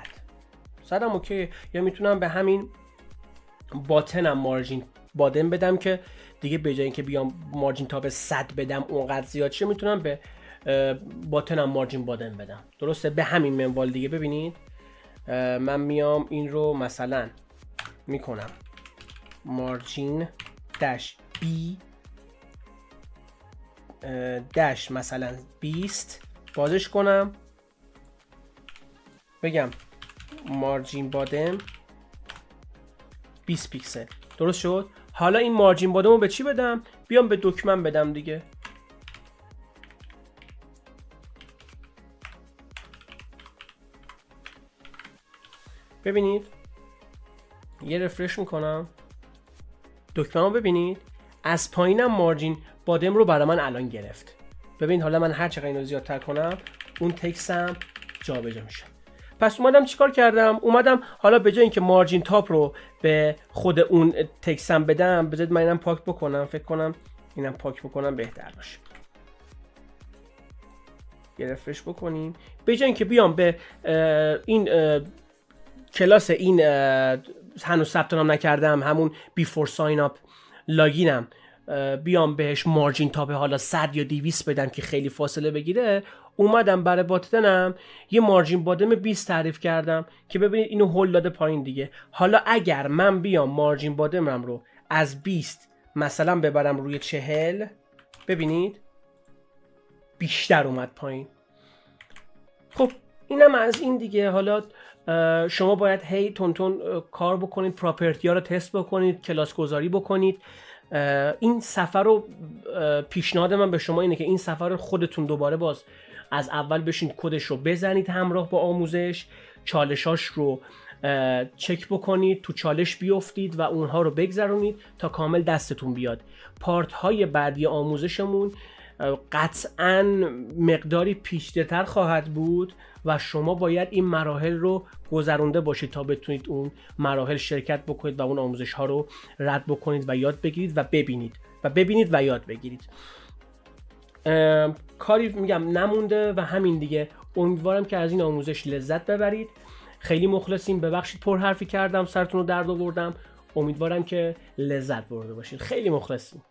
S1: هم اوکی. یا میتونم به همین باتنم مارجین بادن بدم که دیگه به جای اینکه بیام مارجین تاپ 100 بدم اونقدر زیاد شه، میتونم به باتنم مارجین بادن بدم. درسته؟ به همین منوال دیگه. ببینید من میام این رو مثلا میکنم مارجین داش بی داش مثلا 20، بازش کنم بگم مارجین بادم 20 پیکسل. درست شد؟ حالا این مارجین بادم رو به چی بدم؟ بیام به دکمن بدم دیگه. ببینید یه رفرش میکنم، دکمن رو ببینید از پایینم مارجین بادم رو برای من الان گرفت. ببین حالا من هر چقدر اینو زیادتر کنم اون تکسم جابجا میشه. پس اومدم چیکار کردم؟ اومدم حالا به جای اینکه مارجین تاپ رو به خود اون تکسم بدم، بذارید من اینم پاک بکنم، فکر کنم اینم پاک بکنم بهتر باشه. یه رفرش بکنیم. به جای اینکه بیام به این کلاس این هنوز ثبت نام نکردم، همون بیفور ساین اپ لاگینم بیام بهش مارجین تاپ حالا 100 یا 200 بدم که خیلی فاصله بگیره، اومدم برای باتنم یه مارجین بادم 20 تعریف کردم که ببینید اینو هول داده پایین دیگه. حالا اگر من بیام مارجین بادمم رو از 20 مثلا ببرم روی 40، ببینید بیشتر اومد پایین. خب اینم از این دیگه. حالا شما باید هی تون کار بکنید، پراپرتی ها رو تست بکنید، کلاس گذاری بکنید. این سفر رو پیشنهاد من به شما اینه که این سفر رو خودتون دوباره باز از اول بشین کدش رو بزنید همراه با آموزش، چالشاش رو چک بکنید، تو چالش بیفتید و اونها رو بگذرونید تا کامل دستتون بیاد. پارت های بعدی آموزشمون قطعاً مقداری پیچیده‌تر خواهد بود و شما باید این مراحل رو گذرونده باشید تا بتونید اون مراحل شرکت بکنید و اون آموزش ها رو رد بکنید و یاد بگیرید و ببینید و یاد بگیرید. کاری میگم نمونده و همین دیگه. امیدوارم که از این آموزش لذت ببرید. خیلی مخلصیم، ببخشید پر حرفی کردم، سرتون رو درد آوردم. امیدوارم که لذت برده باشید. خیلی مخلصیم.